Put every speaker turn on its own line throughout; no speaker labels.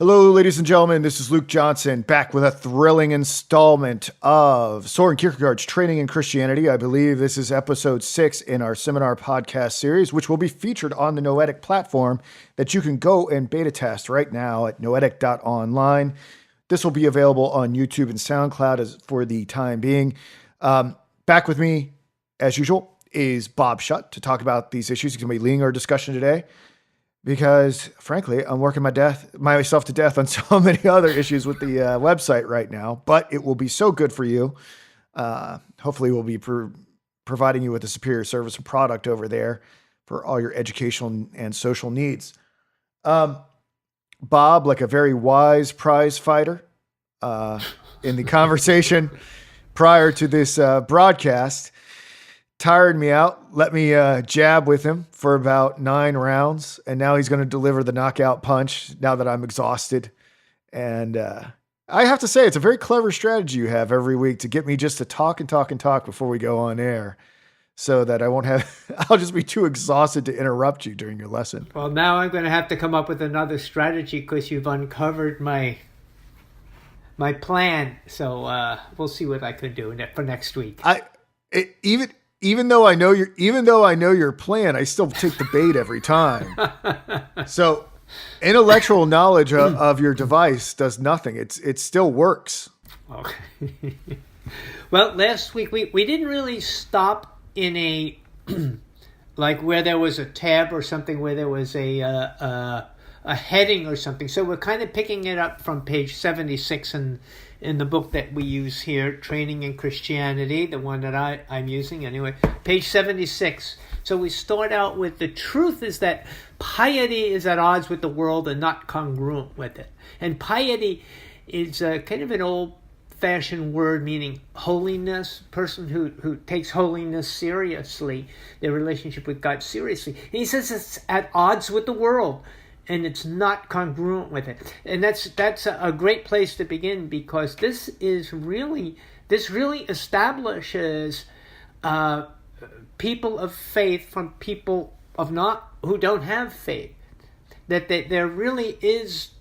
Hello, ladies and gentlemen. This is Luke Johnson back with a thrilling installment of Soren Kierkegaard's Training in Christianity. I believe this is episode 6 in our seminar podcast series, which will be featured on the Noetic platform that you can go and beta test right now at noetic.online. This will be available on YouTube and SoundCloud for the time being. Back with me, as usual, is Bob Schut to talk about these issues. He's going to be leading our discussion today. Because, frankly, I'm working myself to death on so many other issues with the website right now. But it will be so good for you. Hopefully, we'll be providing you with a superior service and product over there for all your educational and social needs. Bob, like a very wise prize fighter, in the conversation prior to this broadcast, tired me out, let me jab with him for about 9 rounds, and now he's going to deliver the knockout punch now that I'm exhausted. And I have to say, it's a very clever strategy you have every week to get me just to talk and talk and talk before we go on air so that I'll just be too exhausted to interrupt you during your lesson.
Well, now I'm going to have to come up with another strategy because you've uncovered my plan. So we'll see what I can do for next week.
Even though I know your plan, I still take the bait every time. So intellectual knowledge of your device does nothing. It still works.
Okay. Well, last week we didn't really stop in a like where there was a tab or something, where there was a heading or something. So we're kind of picking it up from page 76 in the book that we use here, Training in Christianity, the one that I'm using anyway, page 76. So we start out with the truth is that piety is at odds with the world and not congruent with it. And piety is kind of an old-fashioned word meaning holiness, person who takes holiness seriously, their relationship with God seriously. And he says it's at odds with the world, and it's not congruent with it. And that's a great place to begin, because this really establishes people of faith from people who don't have faith. That there really is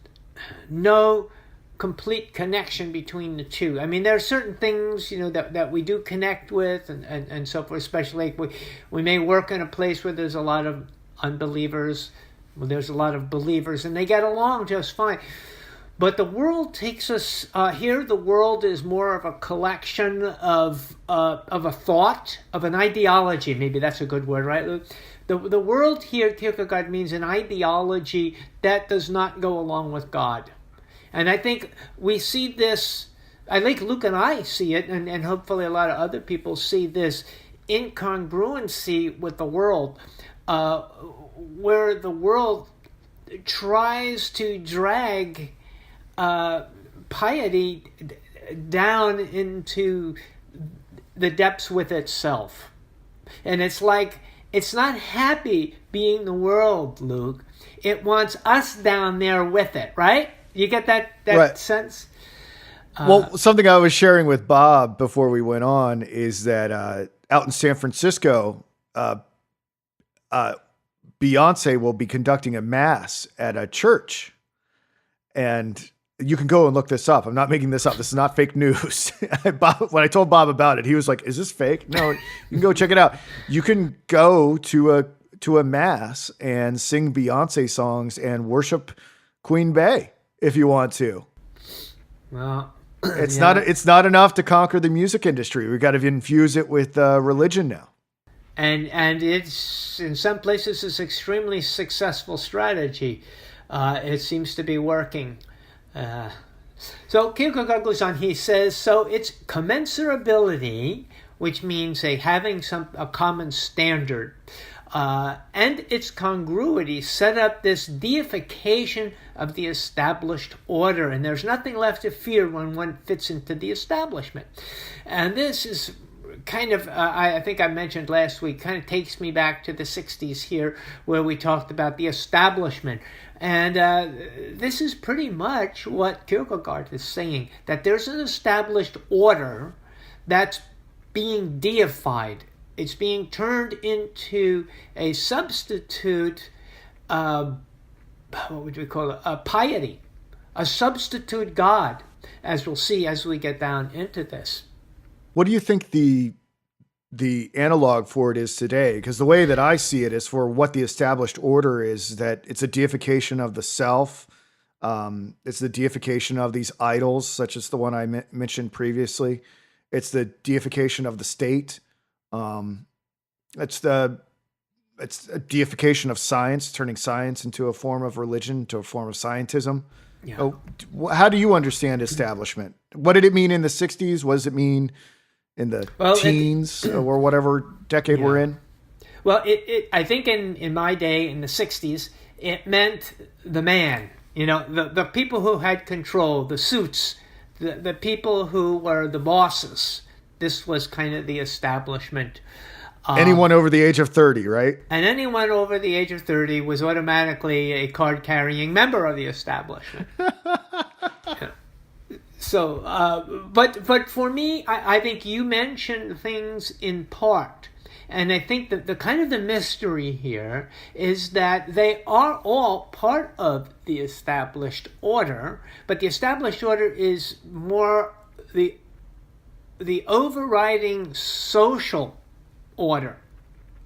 no complete connection between the two. I mean, there are certain things, that we do connect with and so forth, especially like we may work in a place where there's a lot of unbelievers. Well, there's a lot of believers, and they get along just fine. But the world takes us here. The world is more of a collection of a thought, of an ideology. Maybe that's a good word, right, Luke? The world here, Kierkegaard, means an ideology that does not go along with God. And I think we see this. I think Luke and I see it, and hopefully a lot of other people see this incongruency with the world. Where the world tries to drag piety down into the depths with itself. And it's like, it's not happy being the world, Luke. It wants us down there with it, right? You get that right. Sense?
Well, something I was sharing with Bob before we went on is that out in San Francisco, Beyonce will be conducting a mass at a church, and you can go and look this up. I'm not making this up. This is not fake news. When I told Bob about it, he was like, "Is this fake?" No, you can go check it out. You can go to a mass and sing Beyonce songs and worship Queen Bey if you want to.
Well,
it's not enough to conquer the music industry. We've got to infuse it with religion now.
And it's, in some places, it's extremely successful strategy. It seems to be working. So Kierkegaard goes on, he says, so it's commensurability, which means having a common standard, and its congruity set up this deification of the established order, and there's nothing left to fear when one fits into the establishment. And this is kind of, I think I mentioned last week, kind of takes me back to the 60s here, where we talked about the establishment. And this is pretty much what Kierkegaard is saying, that there's an established order that's being deified. It's being turned into a substitute, what would we call it, a piety, a substitute God, as we'll see as we get down into this.
What do you think the analog for it is today? Because the way that I see it is for what the established order is, that it's a deification of the self. It's the deification of these idols, such as the one I mentioned previously. It's the deification of the state. It's a deification of science, turning science into a form of religion, to a form of scientism.
Yeah.
How do you understand establishment? What did it mean in the 60s? What does it mean in the teens or whatever decade we're in?
Well, I think in my day, in the 60s, it meant the man. The people who had control, the suits, the people who were the bosses. This was kind of the establishment.
Anyone over the age of 30, right?
And anyone over the age of 30 was automatically a card-carrying member of the establishment. Yeah. So, but for me, I think you mentioned things in part. And I think that the kind of the mystery here is that they are all part of the established order, but the established order is more the overriding social order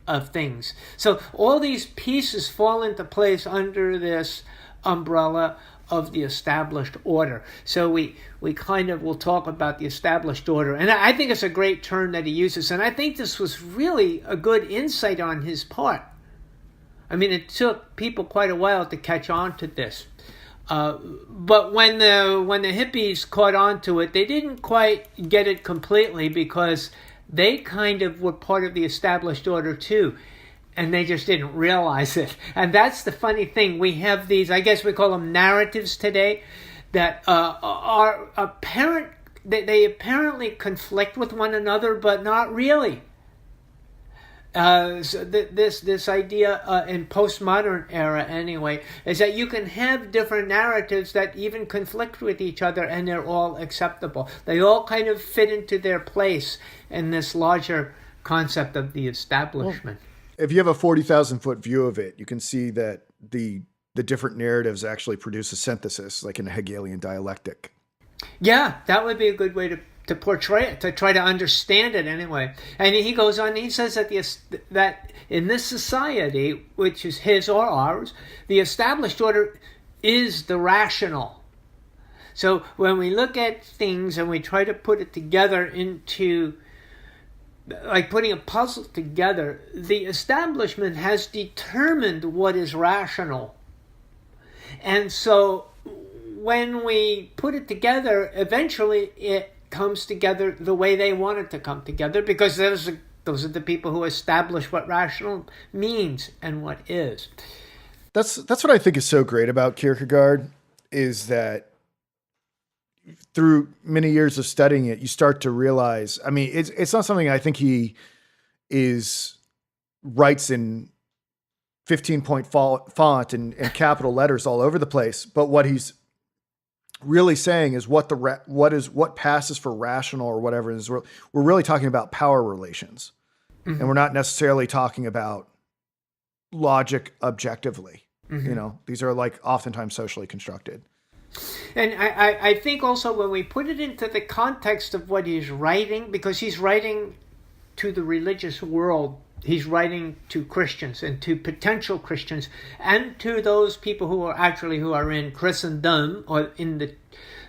of things. So all these pieces fall into place under this umbrella of the established order. So we kind of will talk about the established order. And I think it's a great term that he uses. And I think this was really a good insight on his part. I mean, it took people quite a while to catch on to this. But when the hippies caught on to it, they didn't quite get it completely, because they kind of were part of the established order too, and they just didn't realize it. And that's the funny thing. We have these, I guess we call them narratives today, that are apparent. They apparently conflict with one another, but not really. So this idea in postmodern era anyway is that you can have different narratives that even conflict with each other, and they're all acceptable. They all kind of fit into their place in this larger concept of the establishment.
Well, if you have a 40,000 foot view of it, you can see that the different narratives actually produce a synthesis, like in a Hegelian dialectic.
Yeah, that would be a good way to portray it, to try to understand it anyway. And he goes on, he says that in this society, which is his or ours, the established order is the rational. So when we look at things and we try to put it together into, like putting a puzzle together, the establishment has determined what is rational. And so when we put it together, eventually it comes together the way they want it to come together, because those are the people who establish what rational means and what is.
That's what I think is so great about Kierkegaard, is that through many years of studying it, you start to realize, I mean, it's not something I think he writes in 15-point font and capital letters all over the place, but what he's really saying is what passes for rational or whatever is. We're really talking about power relations, and we're not necessarily talking about logic objectively. These are like oftentimes socially constructed.
And I think also when we put it into the context of what he's writing, because he's writing to the religious world, he's writing to Christians and to potential Christians and to those people who are in Christendom or in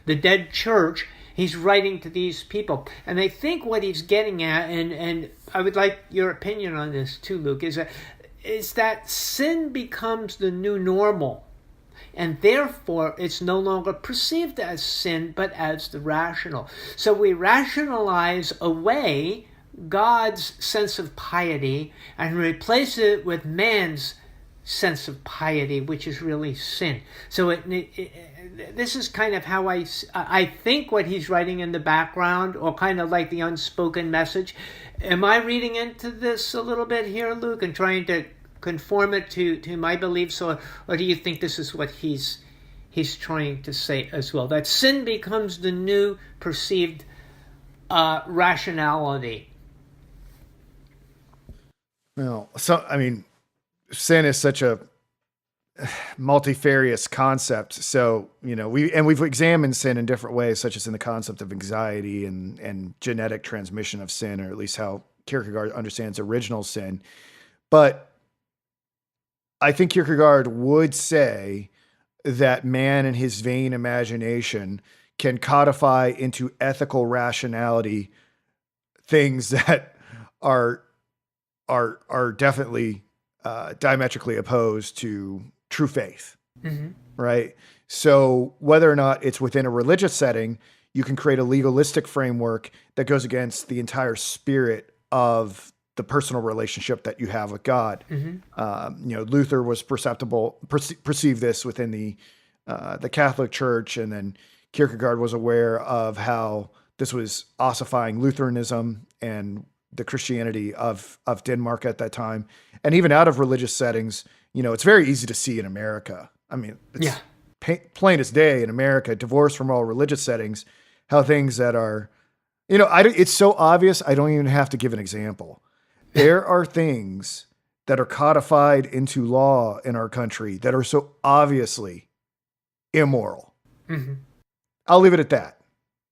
the dead church. He's writing to these people. And I think what he's getting at, and I would like your opinion on this too, Luke, is that sin becomes the new normal. And therefore, it's no longer perceived as sin, but as the rational. So we rationalize away God's sense of piety and replace it with man's sense of piety, which is really sin. So this is kind of how I think what he's writing in the background, or kind of like the unspoken message. Am I reading into this a little bit here, Luke, and trying to conform it to my beliefs, or do you think this is what he's trying to say as well? That sin becomes the new perceived rationality.
Well, so I mean, sin is such a multifarious concept. So, we've examined sin in different ways, such as in the concept of anxiety and genetic transmission of sin, or at least how Kierkegaard understands original sin. But I think Kierkegaard would say that man in his vain imagination can codify into ethical rationality things that are definitely diametrically opposed to true faith, right? So whether or not it's within a religious setting, you can create a legalistic framework that goes against the entire spirit of the personal relationship that you have with God. Luther was perceived this within the Catholic Church, and then Kierkegaard was aware of how this was ossifying Lutheranism and the Christianity of Denmark at that time. And even out of religious settings, it's very easy to see in America. I mean, it's plain as day in America, divorced from all religious settings, how things that are, it's so obvious, I don't even have to give an example. There are things that are codified into law in our country that are so obviously immoral. I'll leave it at that.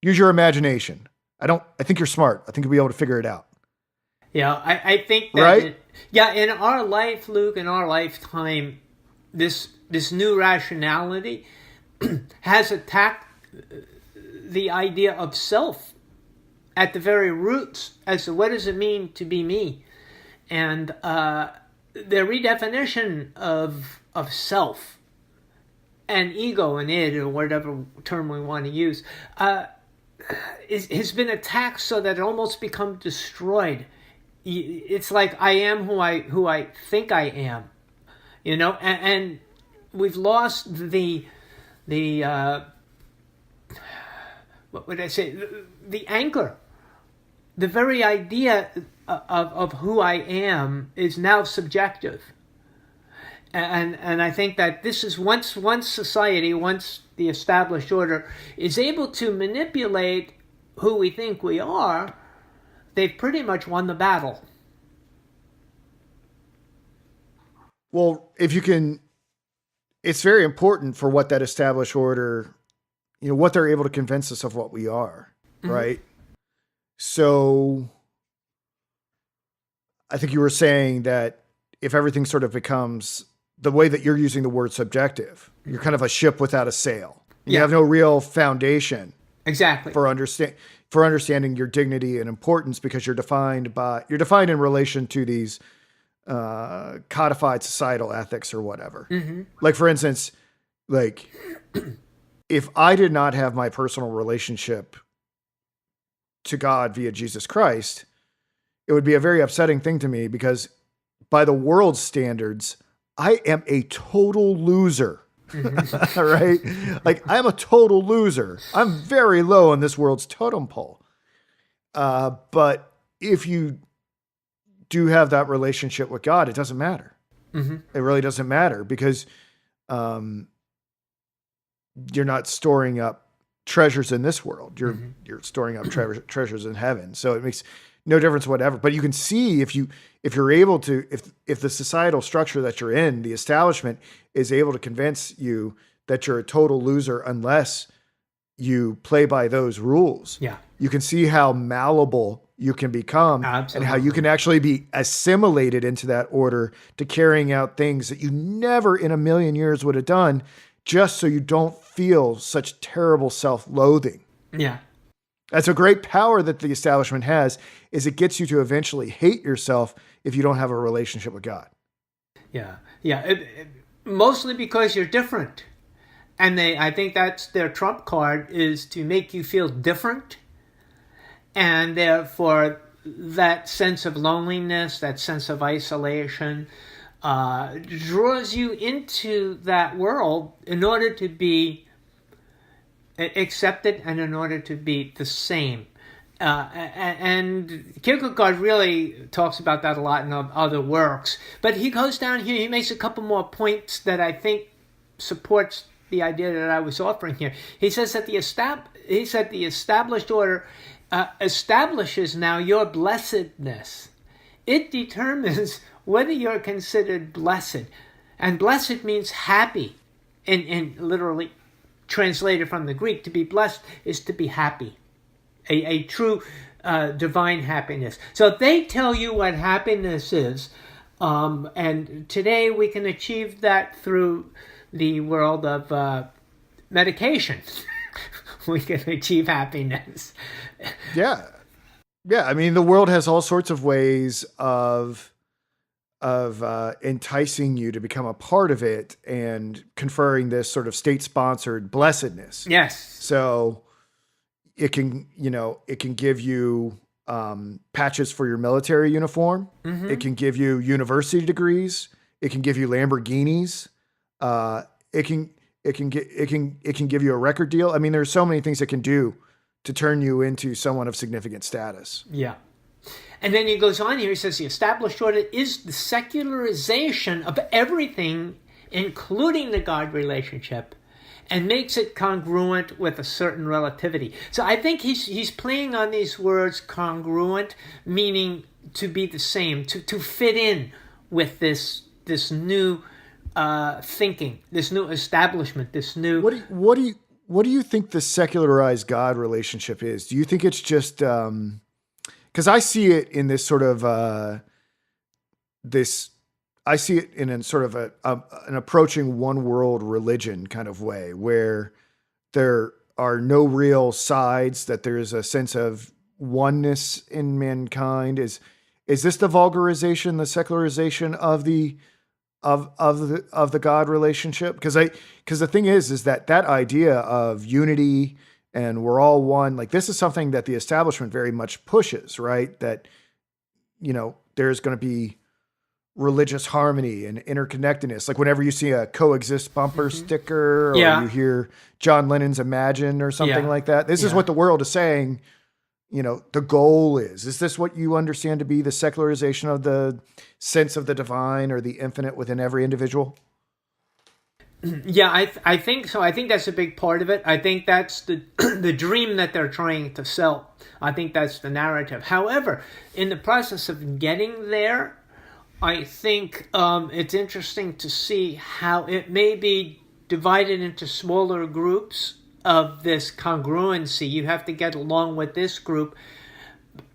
Use your imagination. I think you're smart. I think you'll be able to figure it out.
Yeah, I think that,
right?
In our life, Luke, in our lifetime, this new rationality has attacked the idea of self at the very roots as to what does it mean to be me. And the redefinition of self and ego and id, or whatever term we want to use, has been attacked so that it almost becomes destroyed. It's like I am who I think I am, and we've lost the what would I say, the anchor. The very idea of who I am is now subjective. And I think that this is once society, once the established order is able to manipulate who we think we are, they've pretty much won the battle.
Well, it's very important for what that established order, what they're able to convince us of what we are, right? So I think you were saying that if everything sort of becomes the way that you're using the word subjective, you're kind of a ship without a sail. You have no real foundation.
Exactly.
For understanding your dignity and importance, because you're defined in relation to these codified societal ethics or whatever. Like, for instance, if I did not have my personal relationship to God via Jesus Christ, it would be a very upsetting thing to me, because by the world's standards, I am a total loser. Right? Like, I'm a total loser. I'm very low on this world's totem pole. But if you do have that relationship with God, it doesn't matter. It really doesn't matter, because you're not storing up treasures in this world. You're storing up treasures in heaven. So it makes no difference whatever. But you can see if you're able to, if the societal structure that you're in, the establishment, is able to convince you that you're a total loser unless you play by those rules. Yeah. You can see how malleable you can become. Absolutely. And how you can actually be assimilated into that order to carrying out things that you never in a million years would have done, just so you don't feel such terrible self-loathing. Yeah. That's a great power that the establishment has, is it gets you to eventually hate yourself if you don't have a relationship with God.
Yeah. Yeah. Mostly because you're different. And I think that's their trump card, is to make you feel different. And therefore, that sense of loneliness, that sense of isolation, draws you into that world in order to be accepted and in order to be the same. And Kierkegaard really talks about that a lot in other works. But he goes down here, he makes a couple more points that I think supports the idea that I was offering here. He says that the established order establishes now your blessedness. It determines whether you're considered blessed. And blessed means happy. And literally translated from the Greek, to be blessed is to be happy. A true divine happiness. So they tell you what happiness is. And today we can achieve that through the world of medication. We can achieve happiness.
Yeah. Yeah. I mean, the world has all sorts of ways of enticing you to become a part of it and conferring this sort of state-sponsored blessedness.
Yes.
So it can give you patches for your military uniform.
Mm-hmm.
It can give you university degrees. It can give you Lamborghinis. It can give you a record deal. I mean, there's so many things it can do to turn you into someone of significant status.
Yeah. And then he goes on here, he says, the established order is the secularization of everything, including the God relationship, and makes it congruent with a certain relativity. So I think he's playing on these words, congruent, meaning to be the same, to fit in with this new thinking, this new establishment, this new...
What do you think the secularized God relationship is? Do you think it's just... because I see it in this sort of I see it in a sort of an approaching one world religion kind of way, where there are no real sides, that there is a sense of oneness in mankind. Is this the vulgarization, the secularization of the God relationship? Because the thing is that idea of unity and we're all one, like this is something that the establishment very much pushes, right? That, there's going to be religious harmony and interconnectedness. Like whenever you see a coexist bumper sticker, or you hear John Lennon's Imagine or something like that, this is what the world is saying, the goal is. Is this what you understand to be the secularization of the sense of the divine or the infinite within every individual?
Yeah, I think so. I think that's a big part of it. I think that's the the dream that they're trying to sell. I think that's the narrative. However, in the process of getting there, I think it's interesting to see how it may be divided into smaller groups of this congruency. You have to get along with this group.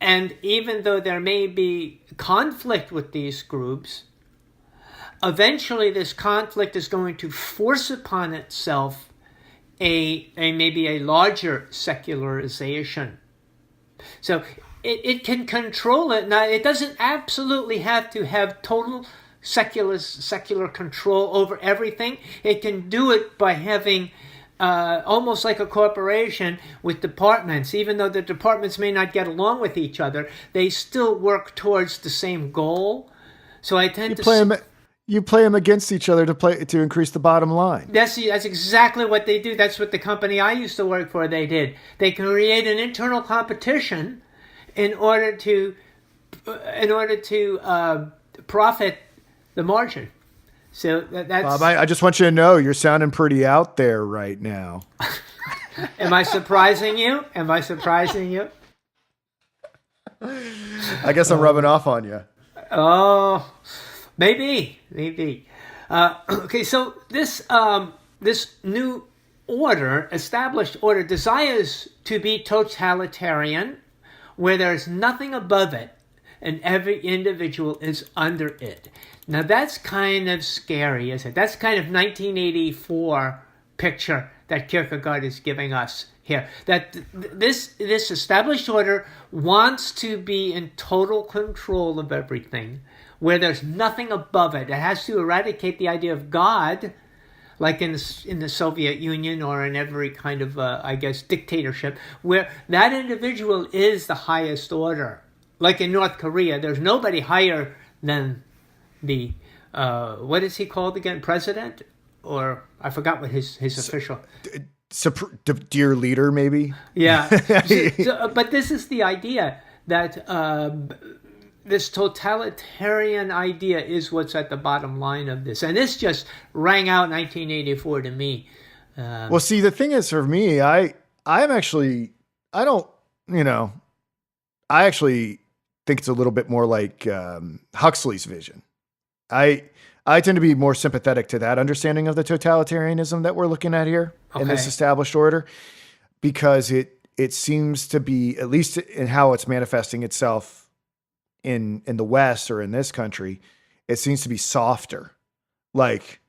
And even though there may be conflict with these groups, eventually this conflict is going to force upon itself a maybe a larger secularization. So it can control it. Now, it doesn't absolutely have to have total secular control over everything. It can do it by having almost like a corporation with departments. Even though the departments may not get along with each other, they still work towards the same goal. So I tend
You play them against each other to increase the bottom line.
That's exactly what they do. That's what the company I used to work for, they did. They create an internal competition in order to profit the margin. So that's...
Bob, I just want you to know you're sounding pretty out there right now.
Am I surprising you?
I guess I'm rubbing off on you.
Oh... Maybe. Okay, so this new order, established order, desires to be totalitarian, where there's nothing above it, and every individual is under it. Now that's kind of scary, isn't it? That's kind of 1984 picture that Kierkegaard is giving us here. That this established order wants to be in total control of everything, where there's nothing above it. It has to eradicate the idea of God, like in the Soviet Union or in every kind of, dictatorship, where that individual is the highest order. Like in North Korea, there's nobody higher than the, what is he called again? President? Or I forgot what his official...
Dear leader, maybe?
Yeah. But this is the idea that... this totalitarian idea is what's at the bottom line of this. And this just rang out in 1984 to me.
Well, see, the thing is, for me, I actually think it's a little bit more like Huxley's vision. I I tend to be more sympathetic to that understanding of the totalitarianism that we're looking at here in this established order, because it seems to be, at least in how it's manifesting itself in the West or in this country, it seems to be softer. Like,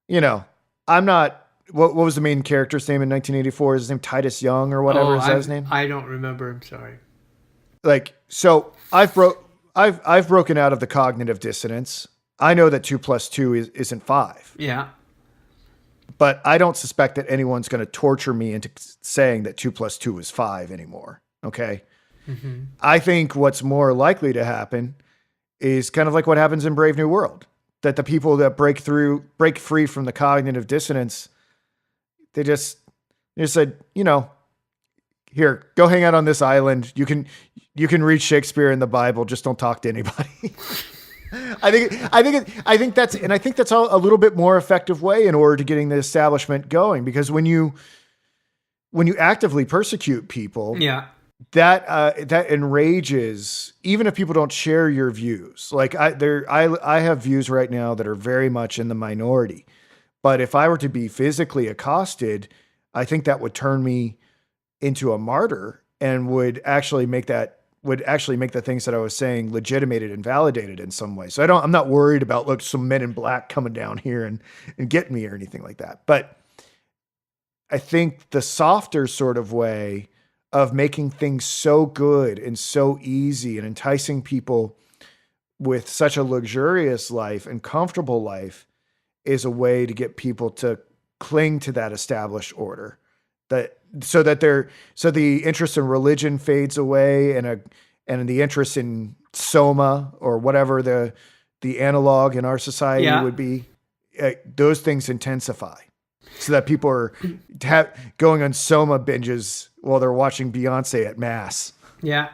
I'm not. What was the main character's name in 1984? Is his name Titus Young or whatever is that his name?
I don't remember. I'm sorry.
Like, so I've broken out of the cognitive dissonance. I know that 2 + 2 isn't 5.
Yeah.
But I don't suspect that anyone's going to torture me into saying that 2 + 2 is 5 anymore. Okay.
Mm-hmm.
I think what's more likely to happen is kind of like what happens in Brave New World, that the people that break free from the cognitive dissonance, they just said, here, go hang out on this island. You can read Shakespeare and the Bible. Just don't talk to anybody. I think that's a little bit more effective way in order to getting the establishment going, because when you actively persecute people,
yeah,
that enrages, even if people don't share your views. Like I have views right now that are very much in the minority, but if I were to be physically accosted, I think that would turn me into a martyr and would actually make the things that I was saying legitimated and validated in some way. So I'm not worried about some men in black coming down here and getting me or anything like that. But I think the softer sort of way of making things so good and so easy and enticing people with such a luxurious life and comfortable life is a way to get people to cling to that established order. So the interest in religion fades away, and the interest in soma or whatever the analog in our society would be, those things intensify, so that people are going on soma binges while they're watching Beyonce at mass.
Yeah.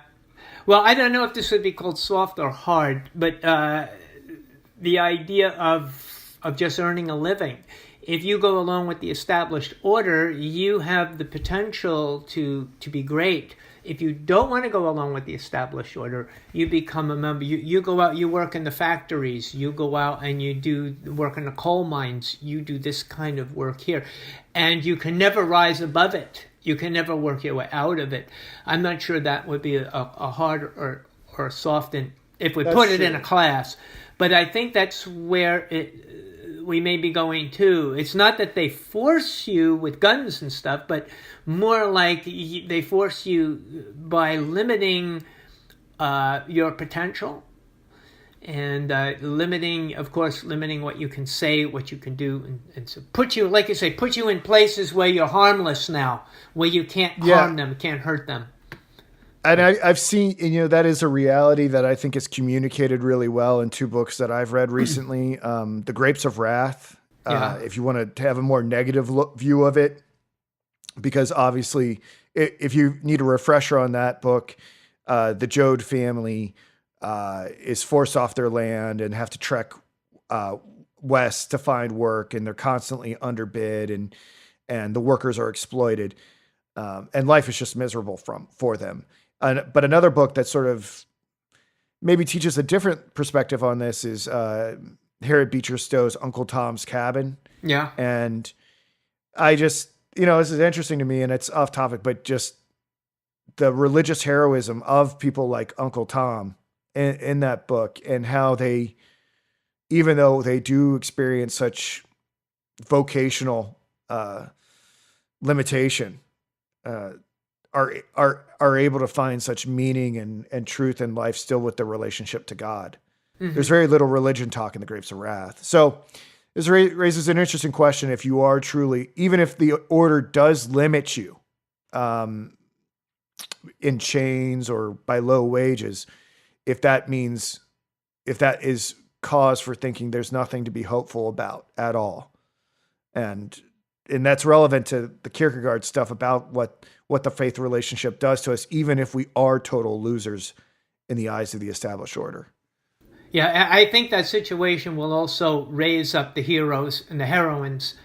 Well, I don't know if this would be called soft or hard, but the idea of just earning a living. If you go along with the established order, you have the potential to be great. If you don't want to go along with the established order, you become a member. You go out, you work in the factories, you go out and you do work in the coal mines, you do this kind of work here. And you can never rise above it. You can never work your way out of it. I'm not sure that would be a hard or soft, if we put it in a class. But I think that's where we may be going to. It's not that they force you with guns and stuff, but more like they force you by limiting your potential and limiting what you can say, what you can do, and so put you, like you say, put you in places where you're harmless now, where you can't harm them, can't hurt them.
And I've seen, that is a reality that I think is communicated really well in 2 books that I've read recently. The Grapes of Wrath, if you want to have a more negative view of it, because obviously if you need a refresher on that book, the Joad family is forced off their land and have to trek west to find work, and they're constantly underbid, and the workers are exploited, and life is just miserable for them. But another book that sort of maybe teaches a different perspective on this is Harriet Beecher Stowe's Uncle Tom's Cabin.
Yeah.
And I just, this is interesting to me, and it's off topic, but just the religious heroism of people like Uncle Tom in that book, and how they, even though they do experience such vocational limitation, are able to find such meaning and truth in life still with the relationship to God. Mm-hmm. There's very little religion talk in the Grapes of Wrath. So this raises an interesting question. If you are truly, even if the order does limit you in chains or by low wages, if that is cause for thinking there's nothing to be hopeful about at all. And that's relevant to the Kierkegaard stuff about what the faith relationship does to us, even if we are total losers in the eyes of the established order.
Yeah, I think that situation will also raise up the heroes and the heroines,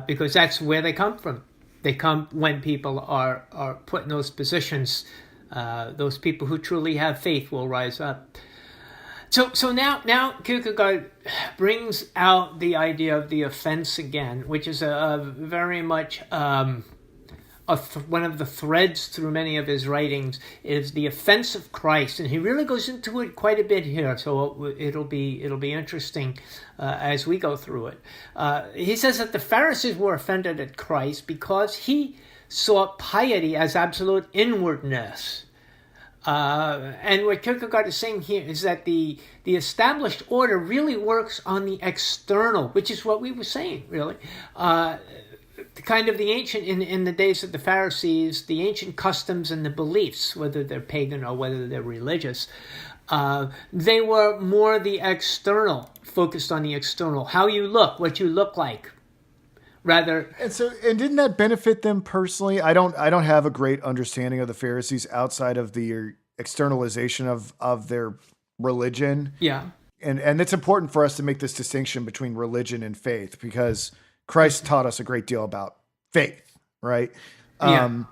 because that's where they come from. They come when people are put in those positions. Those people who truly have faith will rise up. So now Kierkegaard brings out the idea of the offense again, which is a very much one of the threads through many of his writings is the offense of Christ, and he really goes into it quite a bit here. So it'll be interesting as we go through it. He says that the Pharisees were offended at Christ because he saw piety as absolute inwardness. And what Kierkegaard is saying here is that the established order really works on the external, which is what we were saying, really. Kind of the ancient, in the days of the Pharisees, the ancient customs and the beliefs, whether they're pagan or whether they're religious, they were more the external, focused on the external, how you look, what you look like. Rather,
and didn't that benefit them personally? I don't have a great understanding of the Pharisees outside of the externalization of their religion.
Yeah,
and it's important for us to make this distinction between religion and faith because Christ taught us a great deal about faith, right?
Yeah.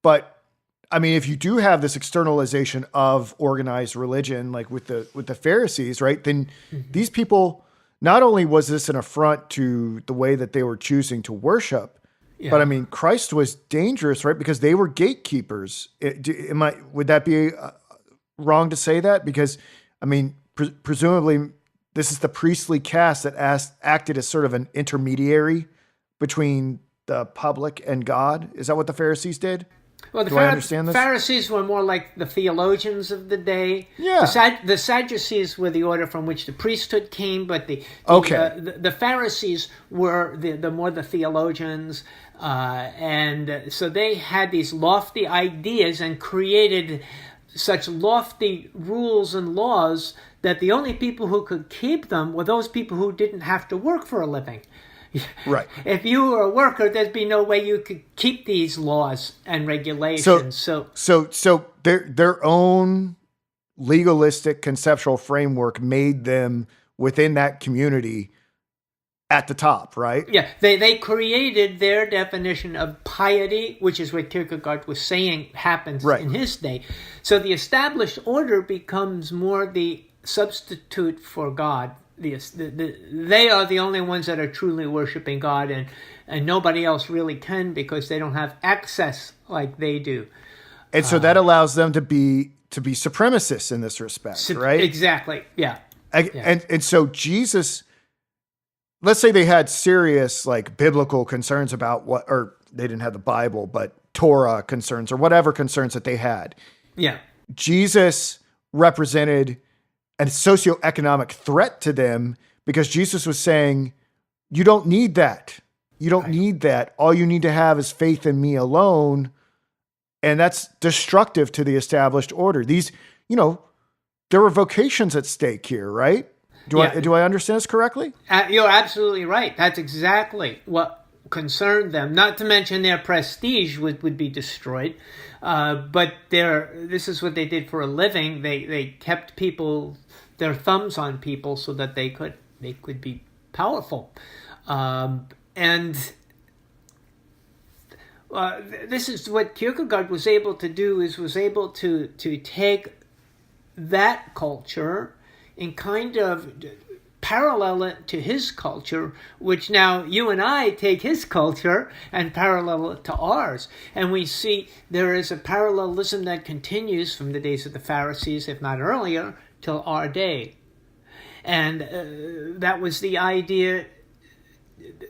But I mean, if you do have this externalization of organized religion, like with the Pharisees, right? Then these people. Not only was this an affront to the way that they were choosing to worship, but I mean, Christ was dangerous, right? Because they were gatekeepers. Would that be wrong to say that? Because, I mean, presumably this is the priestly caste that acted as sort of an intermediary between the public and God. Is that what the Pharisees did?
Well,
Do I understand this?
Pharisees were more like the theologians of the day.
Yeah.
The Sadducees were the order from which the priesthood came, but the Pharisees were the more the theologians, and so they had these lofty ideas and created such lofty rules and laws that the only people who could keep them were those people who didn't have to work for a living.
Right.
If you were a worker, there'd be no way you could keep these laws and regulations.
So their own legalistic conceptual framework made them within that community at the top, right?
Yeah, they created their definition of piety, which is what Kierkegaard was saying happens in his day. So the established order becomes more the substitute for God. They are the only ones that are truly worshiping God, and nobody else really can because they don't have access like they do.
And so that allows them to be supremacists in this respect, right?
Exactly. Yeah.
And so Jesus, let's say they had serious like biblical concerns about or they didn't have the Bible, but Torah concerns or whatever concerns that they had.
Yeah.
Jesus represented a socioeconomic threat to them because Jesus was saying, you don't need that. You don't need that. All you need to have is faith in me alone. And that's destructive to the established order. These, there were vocations at stake here, right? Do I understand this correctly?
You're absolutely right. That's exactly what concerned them. Not to mention their prestige would be destroyed. But this is what they did for a living. They kept their thumbs on people so that they could be powerful. This is what Kierkegaard was able to do, was able to take that culture and kind of parallel it to his culture, which now you and I take his culture and parallel it to ours. And we see there is a parallelism that continues from the days of the Pharisees, if not earlier, till our day. And that was the idea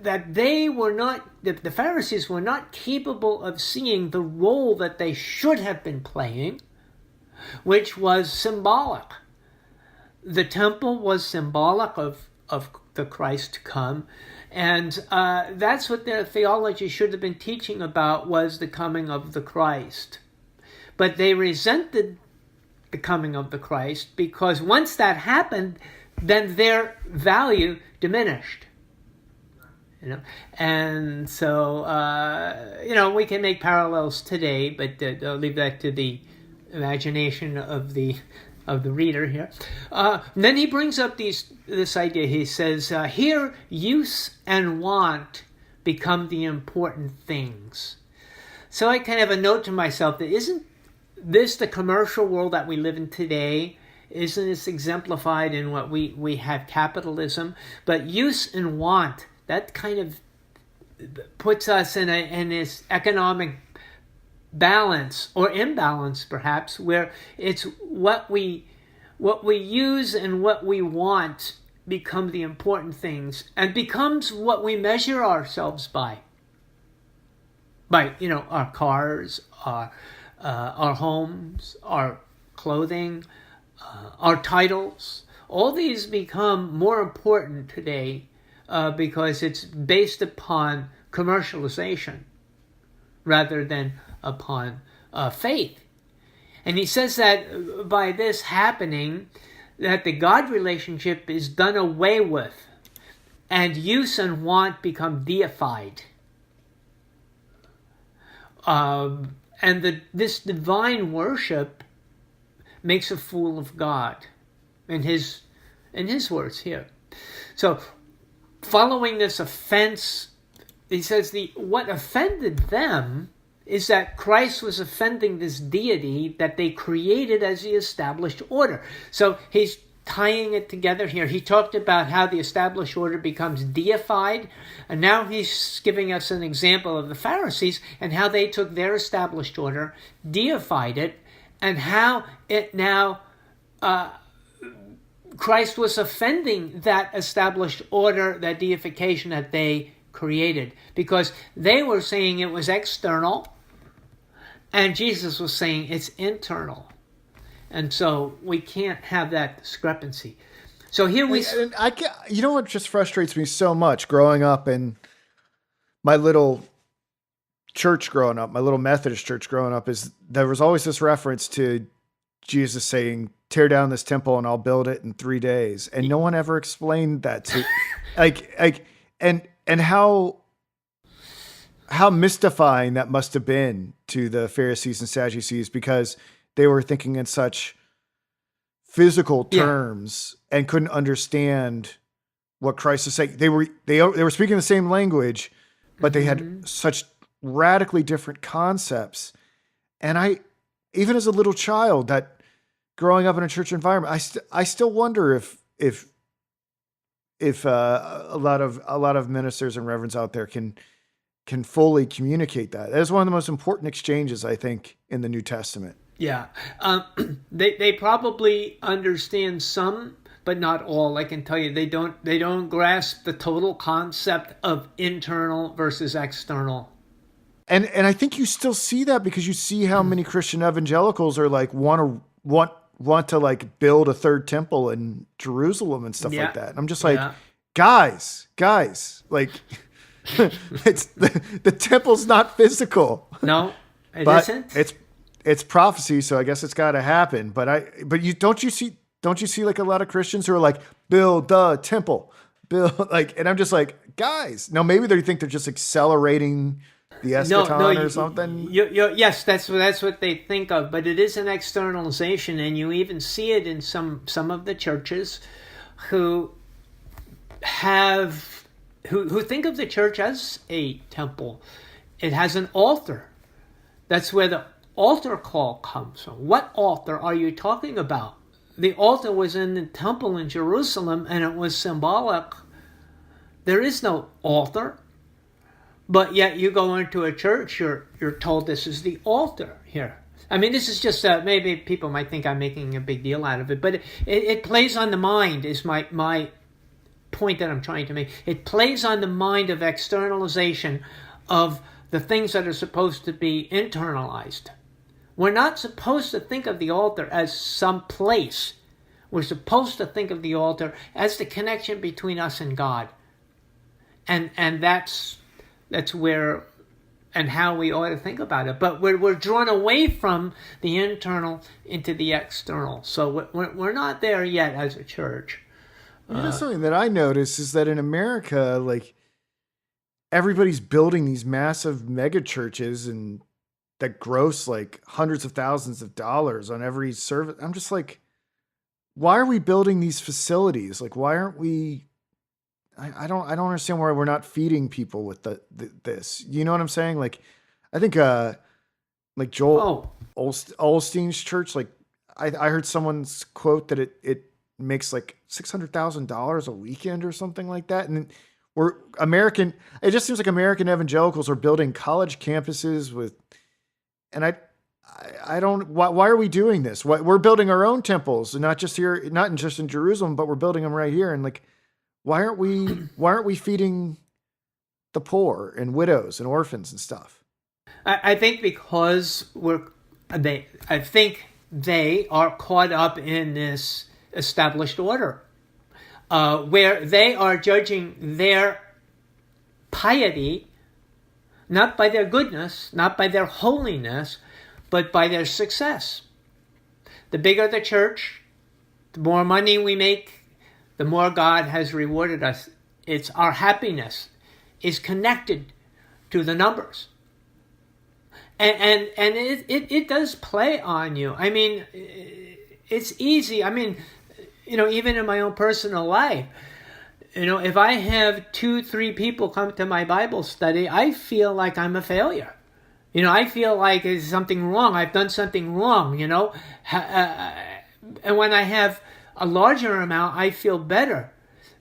that the Pharisees were not capable of seeing the role that they should have been playing, which was symbolic. The temple was symbolic of the Christ to come, and that's what their theology should have been teaching about, was the coming of the Christ. But they resented the coming of the Christ because once that happened, then their value diminished. And so we can make parallels today, but I'll leave that to the imagination of the reader here. Then he brings up this idea. He says, here use and want become the important things. So I kind of have a note to myself that isn't this the commercial world that we live in today? isn't this exemplified in what we have capitalism? But use and want, that kind of puts us in this economic balance or imbalance, perhaps, where it's what we use and what we want become the important things, and becomes what we measure ourselves by, our cars, our homes, our clothing, our titles. All these become more important today because it's based upon commercialization rather than upon faith. And he says that by this happening, that the God relationship is done away with, and use and want become deified. And this divine worship makes a fool of God, in his words here. So, following this offense, he says what offended them is that Christ was offending this deity that they created as the established order. So he's tying it together here. He talked about how the established order becomes deified, and now he's giving us an example of the Pharisees and how they took their established order, deified it, and how it now Christ was offending that established order, that deification that they created, because they were saying it was external, and Jesus was saying it's internal. And so we can't have that discrepancy. So here we...
And I can't, you know what just frustrates me so much growing up in my little church growing up, my little Methodist church growing up, is there was always this reference to Jesus saying, tear down this temple and I'll build it in 3 days. And no one ever explained that to and how mystifying that must have been to the Pharisees and Sadducees, because they were thinking in such physical terms and couldn't understand what Christ was saying. They were speaking the same language, but they had such radically different concepts. And I, even as a little child, that growing up in a church environment, I still wonder if a lot of ministers and reverends out there can fully communicate that. That is one of the most important exchanges, I think, in the New Testament.
Yeah. They probably understand some, but not all. I can tell you, they don't grasp the total concept of internal versus external.
And I think you still see that, because you see how many Christian evangelicals are like want to like build a third temple in Jerusalem and stuff like that. And I'm just like, guys, like it's the temple's not physical.
No, it isn't.
It's prophecy, so I guess it's got to happen. But don't you see like a lot of Christians who are like, build the temple, and I'm just like, guys. Now maybe they think they're just accelerating the eschaton or something.
Yes, that's what they think of. But it is an externalization, and you even see it in some of the churches who think of the church as a temple. It has an altar. That's where the altar call comes from. What altar are you talking about? The altar was in the temple in Jerusalem, and it was symbolic. There is no altar, but yet you go into a church, you're told this is the altar here. I mean, this is just maybe people might think I'm making a big deal out of it, but it plays on the mind. Is my point that I'm trying to make. It plays on the mind of externalization of the things that are supposed to be internalized. We're not supposed to think of the altar as some place. We're supposed to think of the altar as the connection between us and God. And that's where and how we ought to think about it. But we're drawn away from the internal into the external. So we're not there yet as a church.
Something that I notice is that in America, like, everybody's building these massive mega churches and that gross like hundreds of thousands of dollars on every service. I'm just like, why are we building these facilities? Like, why aren't we? I don't understand why we're not feeding people with this. You know what I'm saying? Like, I think like Joel Osteen's church, like, I heard someone's quote that it makes like $600,000 a weekend or something like that. And it just seems like American evangelicals are building college campuses and I don't, why are we doing this? We're building our own temples, and not just here, not just in Jerusalem, but we're building them right here. And like, why aren't we feeding the poor and widows and orphans and stuff?
I think because I think they are caught up in this established order, where they are judging their piety not by their goodness, not by their holiness, but by their success. The bigger the church, the more money we make, the more God has rewarded us. It's our happiness is connected to the numbers. And it does play on you. I mean, it's easy. I mean, even in my own personal life, if I have 2-3 people come to my Bible study, I feel like I'm a failure. I feel like there's something wrong. I've done something wrong, and when I have a larger amount, I feel better.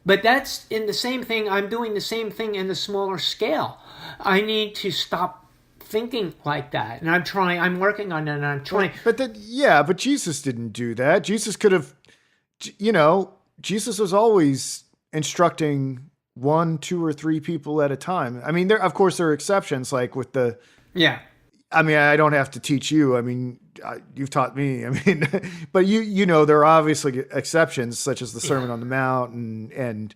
But that's in the same thing. I'm doing the same thing in the smaller scale. I need to stop thinking like that. And I'm working on it, and I'm trying.
But Jesus didn't do that. Jesus could have, Jesus was always instructing 1, 2, or 3 people at a time. I mean, there are exceptions, like with the,
yeah.
I mean, I don't have to teach you. I mean, you've taught me. I mean, but there are obviously exceptions, such as the Sermon on the Mount and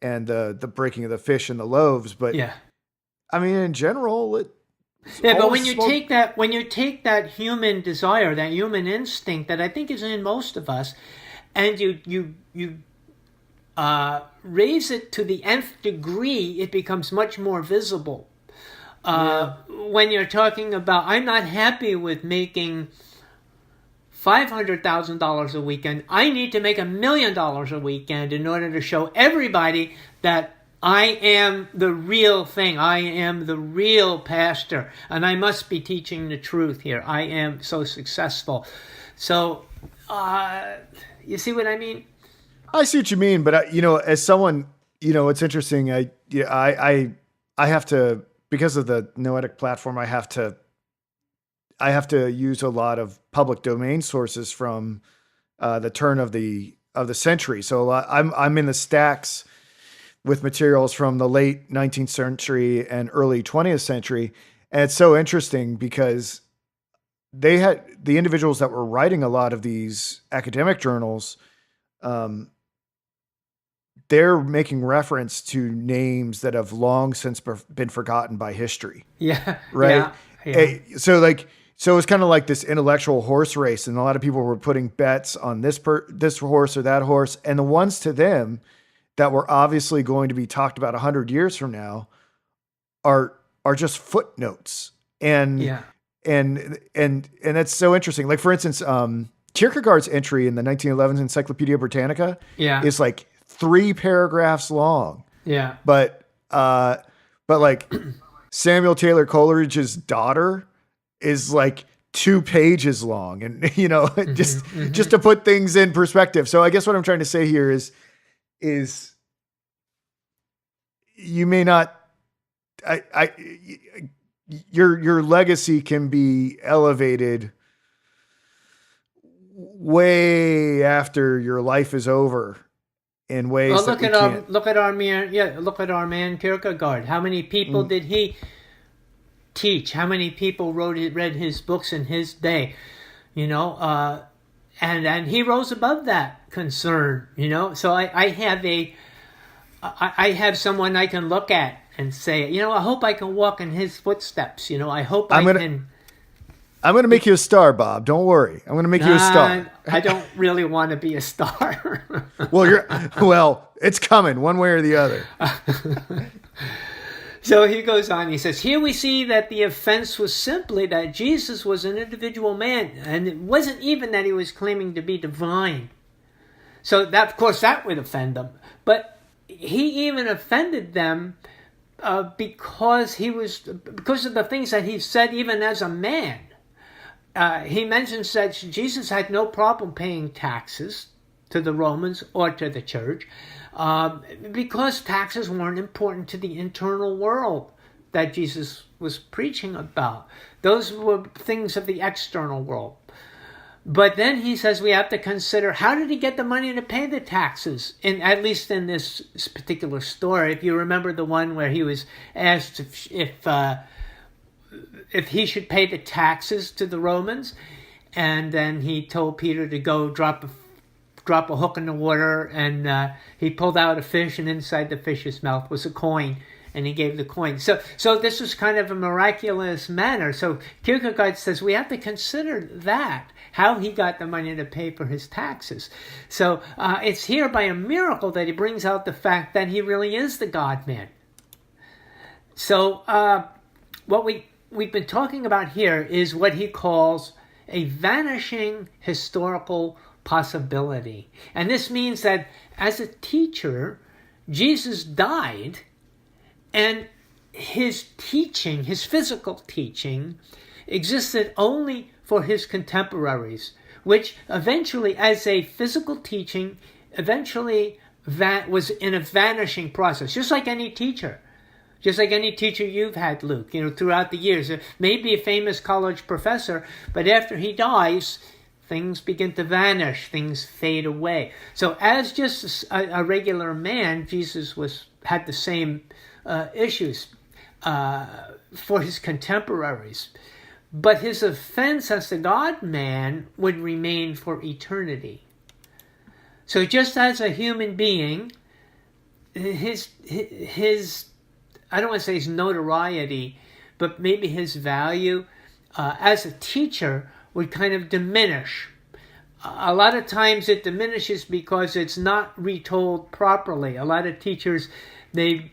the breaking of the fish and the loaves. But
yeah,
I mean, in general,
but when you take that human desire, that human instinct that I think is in most of us, and you raise it to the nth degree, it becomes much more visible. When you're talking about, I'm not happy with making $500,000 a weekend. I need to make $1 million a weekend in order to show everybody that I am the real thing. I am the real pastor, and I must be teaching the truth here. I am so successful. So, you see what I mean?
I see what you mean, but as someone, it's interesting. I have to, because of the Noetic platform, I have to use a lot of public domain sources from the turn of the century. So I'm in the stacks with materials from the late 19th century and early 20th century, and it's so interesting because they had the individuals that were writing a lot of these academic journals. They're making reference to names that have long since been forgotten by history.
Yeah.
Right.
Yeah.
So it's kind of like this intellectual horse race, and a lot of people were putting bets on this horse or that horse, and the ones to them that were obviously going to be talked about 100 years from now are just footnotes. And that's so interesting. Like, for instance, Kierkegaard's entry in the 1911 Encyclopedia Britannica is like 3 paragraphs long.
Yeah.
But like Samuel Taylor Coleridge's daughter is like 2 pages long, and just to put things in perspective. So I guess what I'm trying to say here is you may not, your legacy can be elevated way after your life is over in ways.
Well, look at our man Kierkegaard. How many people did he teach? How many people read his books in his day? And he rose above that concern. So I have someone I can look at and say, I hope I can walk in his footsteps. I hope I'm going to
make you a star, Bob. Don't worry. I'm going to make you a star.
I don't really want to be a star.
Well, it's coming one way or the other.
So he goes on. He says, here we see that the offense was simply that Jesus was an individual man, and it wasn't even that he was claiming to be divine. So that, of course, that would offend them. But he even offended them because of the things that he said, even as a man. he mentions that Jesus had no problem paying taxes to the Romans or to the church because taxes weren't important to the internal world that Jesus was preaching about. Those were things of the external world. But then he says we have to consider, how did he get the money to pay the taxes? At least in this particular story, if you remember the one where he was asked if he should pay the taxes to the Romans, and then he told Peter to go drop a hook in the water, and he pulled out a fish, and inside the fish's mouth was a coin, and he gave the coin. So this was kind of a miraculous manner. So Kierkegaard says we have to consider that, how he got the money to pay for his taxes. So it's here by a miracle that he brings out the fact that he really is the God-man. So what we've been talking about here is what he calls a vanishing historical possibility. And this means that as a teacher, Jesus died, and his teaching, his physical teaching, existed only for his contemporaries, which eventually, as a physical teaching, was in a vanishing process, just like any teacher. Just like any teacher you've had, Luke, throughout the years. Maybe a famous college professor, but after he dies, things begin to vanish, things fade away. So as just a regular man, Jesus had the same issues for his contemporaries. But his offense as the God-man would remain for eternity. So just as a human being, his I don't want to say his notoriety, but maybe his value as a teacher would kind of diminish. A lot of times it diminishes because it's not retold properly. A lot of teachers, they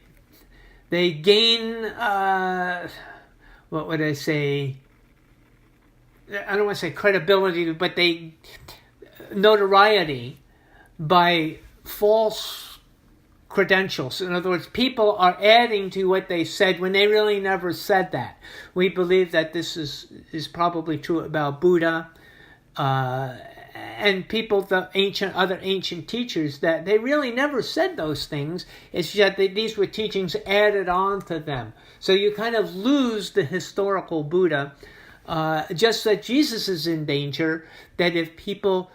gain, what would I say? I don't want to say credibility, but notoriety by false credentials. In other words, people are adding to what they said when they really never said that. We believe that this is probably true about Buddha and people, other ancient teachers, that they really never said those things. It's just that these were teachings added on to them. So you kind of lose the historical Buddha. Just that Jesus is in danger, that if people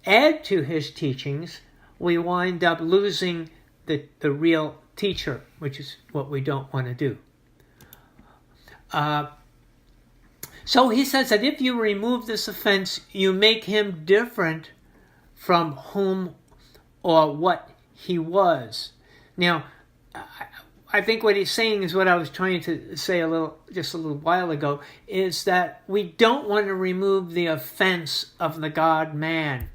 add to his teachings, we wind up losing the real teacher, which is what we don't want to do. So he says that if you remove this offense, you make him different from whom or what he was. Now, I think what he's saying is what I was trying to say just a little while ago, is that we don't want to remove the offense of the God-man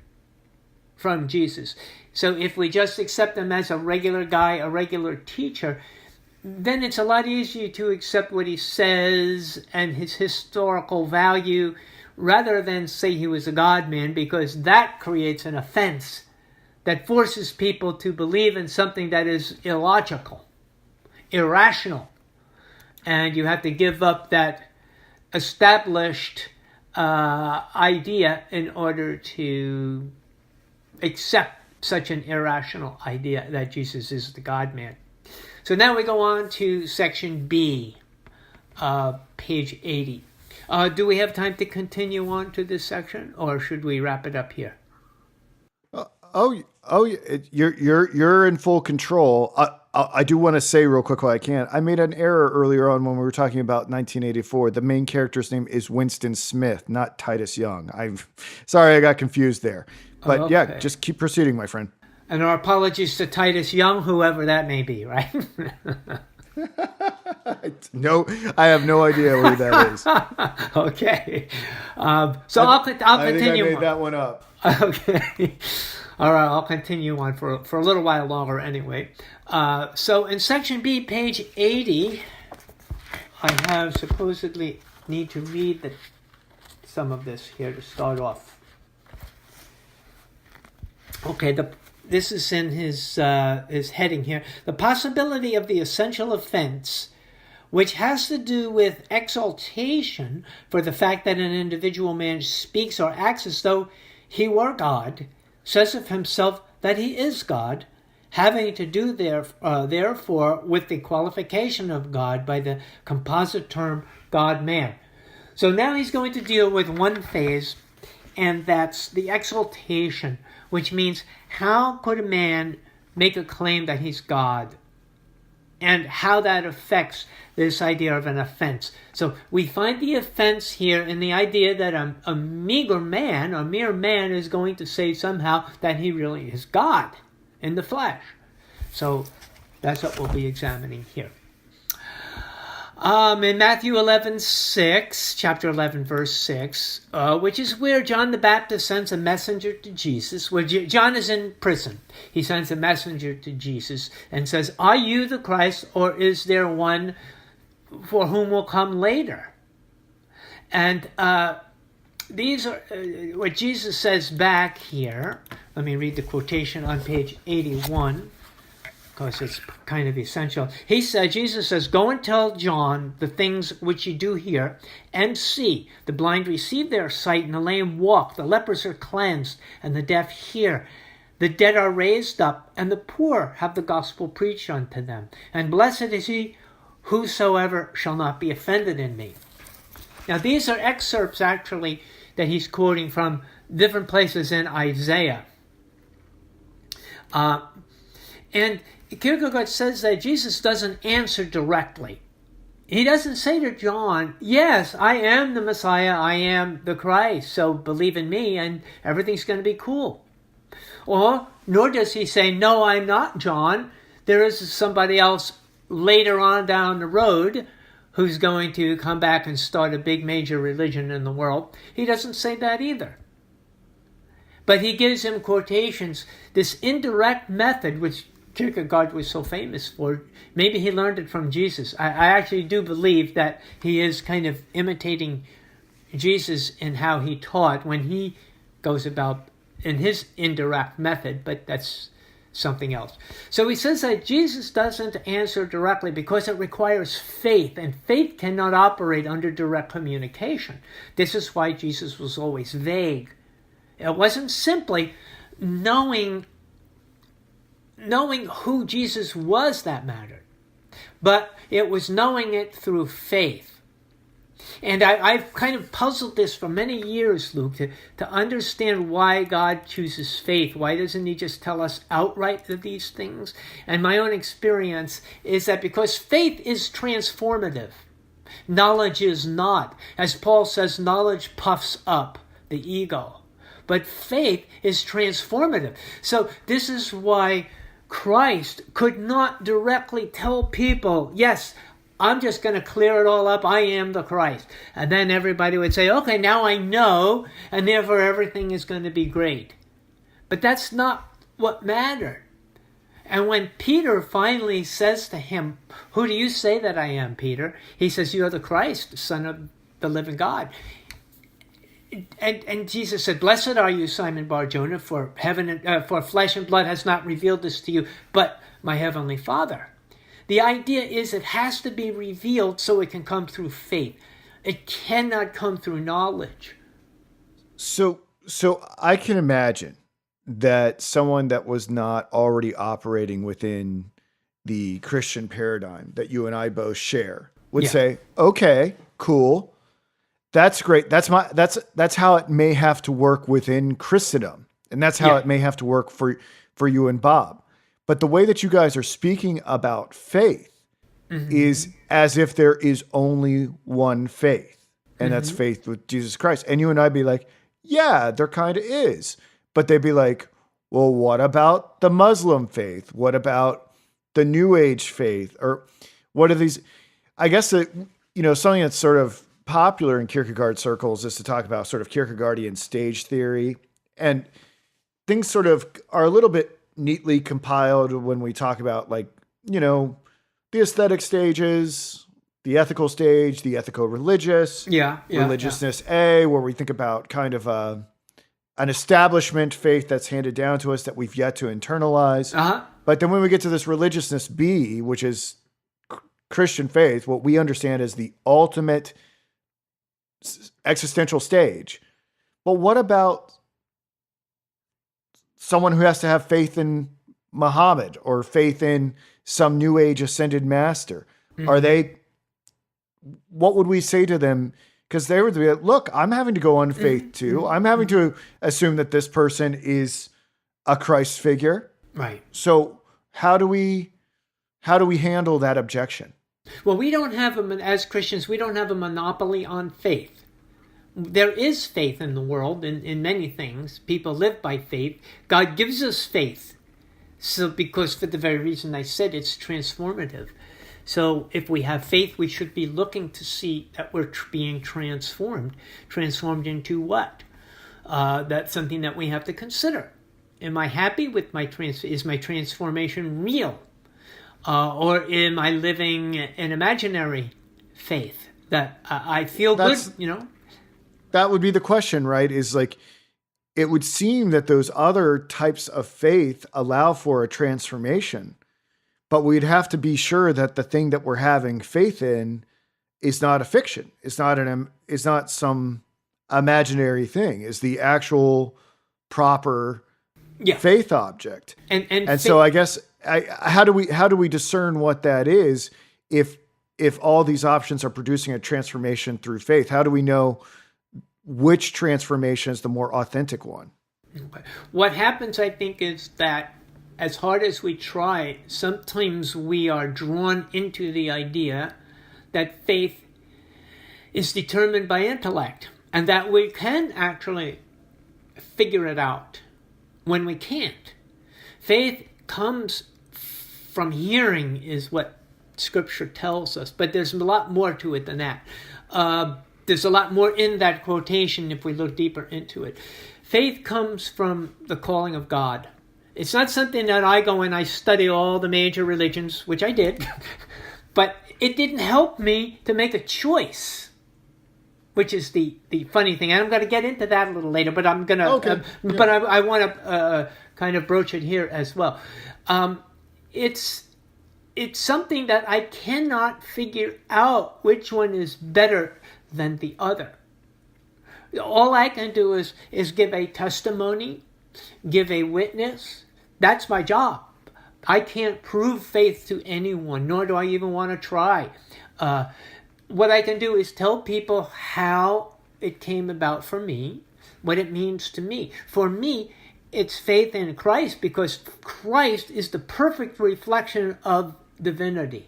from Jesus. So if we just accept him as a regular guy, a regular teacher, then it's a lot easier to accept what he says and his historical value rather than say he was a God-man, because that creates an offense that forces people to believe in something that is illogical, irrational. And you have to give up that established idea in order to accept such an irrational idea that Jesus is the God-man. So now we go on to section B, page 80. Do we have time to continue on to this section, or should we wrap it up here?
You're in full control. I do want to say real quick while I can, I made an error earlier on when we were talking about 1984. The main character's name is Winston Smith, not Titus Young. Sorry, I got confused there. But
okay.
Yeah, just keep proceeding, my friend.
And our apologies to Titus Young, whoever that may be, right?
No, I have no idea who that is.
Okay. So I'll continue.
I think I made that one up.
Okay. All right, I'll continue on for a little while longer anyway. So in section B, page 80, I have supposedly need to read some of this here to start off. Okay, this is in his heading here. The possibility of the essential offense which has to do with exaltation for the fact that an individual man speaks or acts as though he were God, says of himself that he is God, having to do therefore with the qualification of God by the composite term God-man. So now he's going to deal with one phase, and that's the exaltation, which means how could a man make a claim that he's God, and how that affects this idea of an offense. So we find the offense here in the idea that a mere man is going to say somehow that he really is God in the flesh. So that's what we'll be examining here. In Matthew 11:6, chapter 11, verse 6, which is where John the Baptist sends a messenger to Jesus, where John is in prison. He sends a messenger to Jesus and says, "Are you the Christ, or is there one for whom will come later?" And these are what Jesus says back here. Let me read the quotation on page 81. Because it's kind of essential. Jesus says, "Go and tell John the things which you do hear and see. The blind receive their sight, and the lame walk. The lepers are cleansed, and the deaf hear. The dead are raised up, and the poor have the gospel preached unto them. And blessed is he whosoever shall not be offended in me." Now these are excerpts actually that he's quoting from different places in Isaiah. And Kierkegaard says that Jesus doesn't answer directly. He doesn't say to John, "Yes, I am the Messiah, I am the Christ, so believe in me and everything's going to be cool." Nor does he say, "No, I'm not John. There is somebody else later on down the road who's going to come back and start a big major religion in the world." He doesn't say that either. But he gives him quotations, this indirect method, which Kierkegaard was so famous for. Maybe he learned it from Jesus. I actually do believe that he is kind of imitating Jesus in how he taught when he goes about in his indirect method, but that's something else. So he says that Jesus doesn't answer directly because it requires faith, and faith cannot operate under direct communication. This is why Jesus was always vague. It wasn't simply knowing who Jesus was that mattered, but it was knowing it through faith. And I've kind of puzzled this for many years, Luke, to understand why God chooses faith. Why doesn't he just tell us outright these things? And my own experience is that because faith is transformative, knowledge is not. As Paul says, knowledge puffs up the ego. But faith is transformative. So this is why Christ could not directly tell people, "Yes, I'm just going to clear it all up. I am the Christ." And then everybody would say, "Okay, now I know, and therefore everything is going to be great." But that's not what mattered. And when Peter finally says to him, "Who do you say that I am, Peter?" He says, "You are the Christ, Son of the living God." And Jesus said, "Blessed are you, Simon Bar-Jonah, for for flesh and blood has not revealed this to you, but my heavenly Father." The idea is it has to be revealed so it can come through faith. It cannot come through knowledge.
So I can imagine that someone that was not already operating within the Christian paradigm that you and I both share would say, "Okay, cool. That's great. That's how it may have to work within Christendom. And that's how it may have to work for you and Bob. But the way that you guys are speaking about faith is as if there is only one faith. And that's faith with Jesus Christ. And you and I'd be like, "Yeah, there kind of is." But they'd be like, "Well, what about the Muslim faith? What about the New Age faith? Or what are these?" I guess that, something that's sort of popular in Kierkegaard circles is to talk about sort of Kierkegaardian stage theory, and things sort of are a little bit neatly compiled when we talk about the aesthetic stages, the ethical stage, the ethico-religious, religiousness A, where we think about kind of an establishment faith that's handed down to us that we've yet to internalize. But then when we get to this religiousness B, which is Christian faith, what we understand as the ultimate existential stage. But what about someone who has to have faith in Muhammad or faith in some new age ascended master?
Mm-hmm.
What would we say to them? Because they would be like, look, I'm having to go on faith too. I'm having to assume that this person is a Christ figure.
Right.
So how do we handle that objection?
Well, we don't have as Christians, we don't have a monopoly on faith. There is faith in the world in many things. People live by faith. God gives us faith. So because for the very reason I said, it's transformative. So if we have faith, we should be looking to see that we're being transformed. Transformed into what? That's something that we have to consider. Am I happy with is my transformation real? Or am I living an imaginary faith that I feel good,
That would be the question, right? Is like, it would seem that those other types of faith allow for a transformation, but we'd have to be sure that the thing that we're having faith in is not a fiction. It's not some imaginary thing. Is the actual proper faith object. And so I guess how do we discern what that is if all these options are producing a transformation through faith? How do we know which transformation is the more authentic one?
Okay. What happens, I think, is that as hard as we try, sometimes we are drawn into the idea that faith is determined by intellect and that we can actually figure it out when we can't. Faith comes from hearing is what Scripture tells us, but there's a lot more to it than that. There's a lot more in that quotation if we look deeper into it. Faith comes from the calling of God. It's not something that I go and I study all the major religions, which I did, but it didn't help me to make a choice, which is the funny thing. And I'm going to get into that a little later, but I'm going to,
okay.
But I want to kind of broach it here as well. It's something that I cannot figure out which one is better than the other. All I can do is give a testimony, give a witness. That's my job. I can't prove faith to anyone, nor do I even want to try. What I can do is tell people how it came about for me, what it means to me. For me, it's faith in Christ because Christ is the perfect reflection of divinity.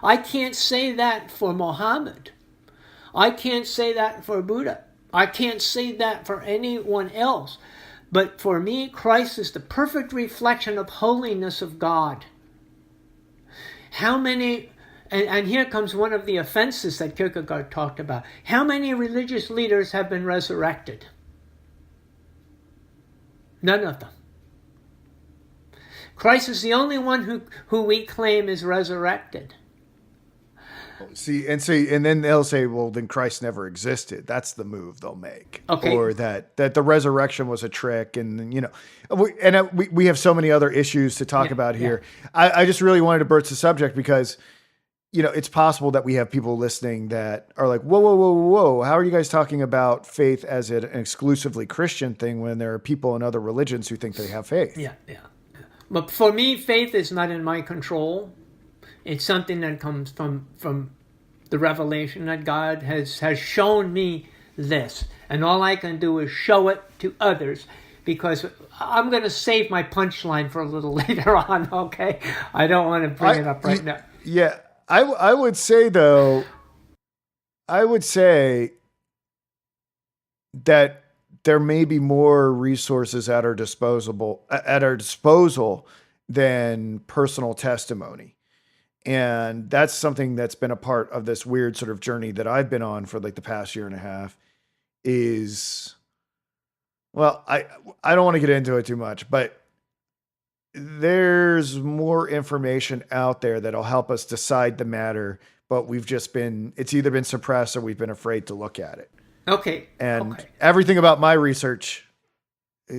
I can't say that for Muhammad. I can't say that for Buddha. I can't say that for anyone else. But for me, Christ is the perfect reflection of holiness of God. How many, and here comes one of the offenses that Kierkegaard talked about. How many religious leaders have been resurrected? None of them. Christ is the only one who we claim is resurrected.
And then they'll say, well, then Christ never existed. That's the move they'll make.
Okay.
Or that the resurrection was a trick. And, we have so many other issues to talk about here. Yeah. I just really wanted to broach the subject because, it's possible that we have people listening that are like, whoa. How are you guys talking about faith as an exclusively Christian thing when there are people in other religions who think they have faith?
Yeah. But for me, faith is not in my control. It's something that comes from the revelation that God has shown me this. And all I can do is show it to others because I'm going to save my punchline for a little later on, okay? I don't want to bring it up right now.
Yeah. I would say, though, that there may be more resources at our disposal than personal testimony. And that's something that's been a part of this weird sort of journey that I've been on for like the past year and a half is, well, I don't want to get into it too much, but there's more information out there that'll help us decide the matter, but it's either been suppressed or we've been afraid to look at it.
Okay.
And everything about my research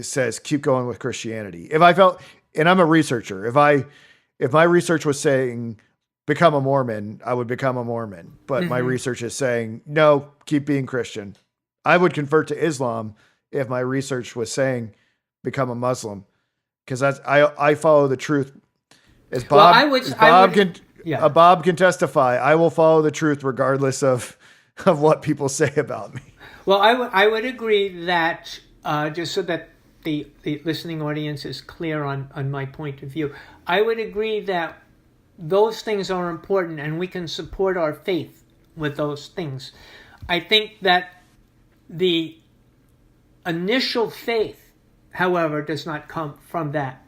says, keep going with Christianity. And I'm a researcher. If my research was saying, become a Mormon, I would become a Mormon. But my research is saying, no, keep being Christian. I would convert to Islam if my research was saying become a Muslim, because I follow the truth. As Bob, Bob can testify, I will follow the truth regardless of what people say about me.
Well, I would agree that just so that the listening audience is clear on my point of view, I would agree that those things are important and we can support our faith with those things. I think that the initial faith, however, does not come from that.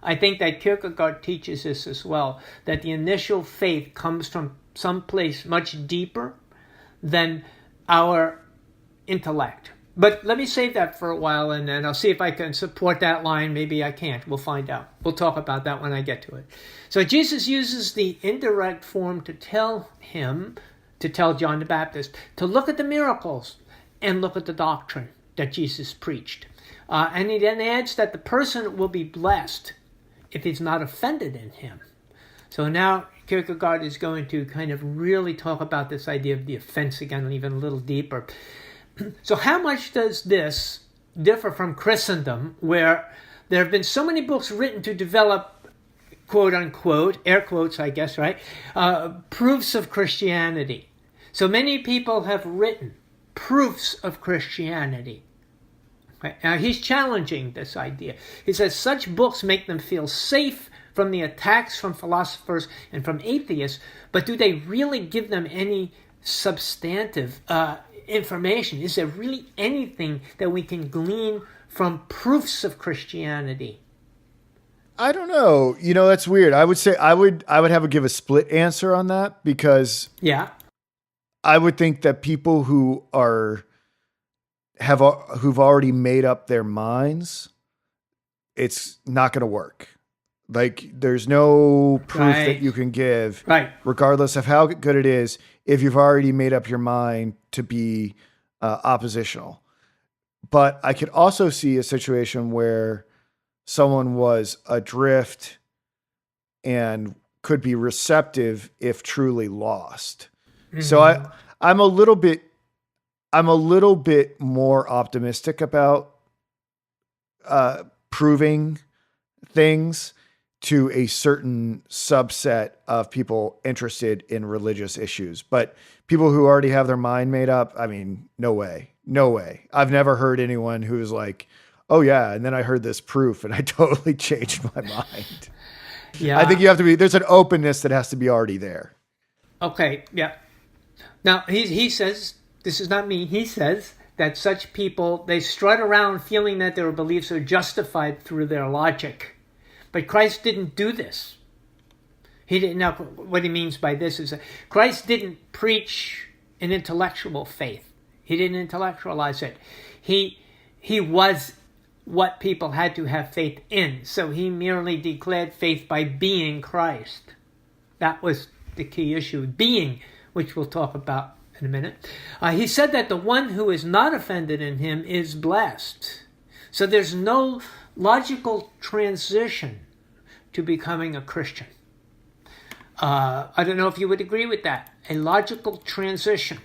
I think that Kierkegaard teaches this as well, that the initial faith comes from someplace much deeper than our intellect. But let me save that for a while, and then I'll see if I can support that line. Maybe I can't. We'll find out. We'll talk about that when I get to it. So Jesus uses the indirect form to tell John the Baptist to look at the miracles and look at the doctrine that Jesus preached. And he then adds that the person will be blessed if he's not offended in him. So now Kierkegaard is going to kind of really talk about this idea of the offense again, even a little deeper. So how much does this differ from Christendom, where there have been so many books written to develop, quote unquote, air quotes, I guess, right, proofs of Christianity? So many people have written proofs of Christianity. Right? Now he's challenging this idea. He says such books make them feel safe from the attacks from philosophers and from atheists, but do they really give them any substantive information? Is there really anything that we can glean from proofs of Christianity?
I don't know. That's weird. I would say I would give a split answer on that, because I would think that people who've already made up their minds, it's not going to work. Like, there's no proof that you can give, regardless of how good it is, if you've already made up your mind to be oppositional. But I could also see a situation where someone was adrift and could be receptive if truly lost. Mm-hmm. So I'm a little bit more optimistic about proving things to a certain subset of people interested in religious issues. But people who already have their mind made up, I mean, no way. I've never heard anyone who's like, oh yeah, and then I heard this proof and I totally changed my mind. Yeah. I think there's an openness that has to be already there.
Okay, yeah. Now, he says, this is not me, he says that such people, they strut around feeling that their beliefs are justified through their logic. But Christ didn't do this. He didn't. Now, what he means by this is that Christ didn't preach an intellectual faith. He didn't intellectualize it. He was what people had to have faith in. So he merely declared faith by being Christ. That was the key issue, being, which we'll talk about in a minute. He said that the one who is not offended in him is blessed. So there's no logical transition to becoming a Christian. I don't know if you would agree with that. A logical transition.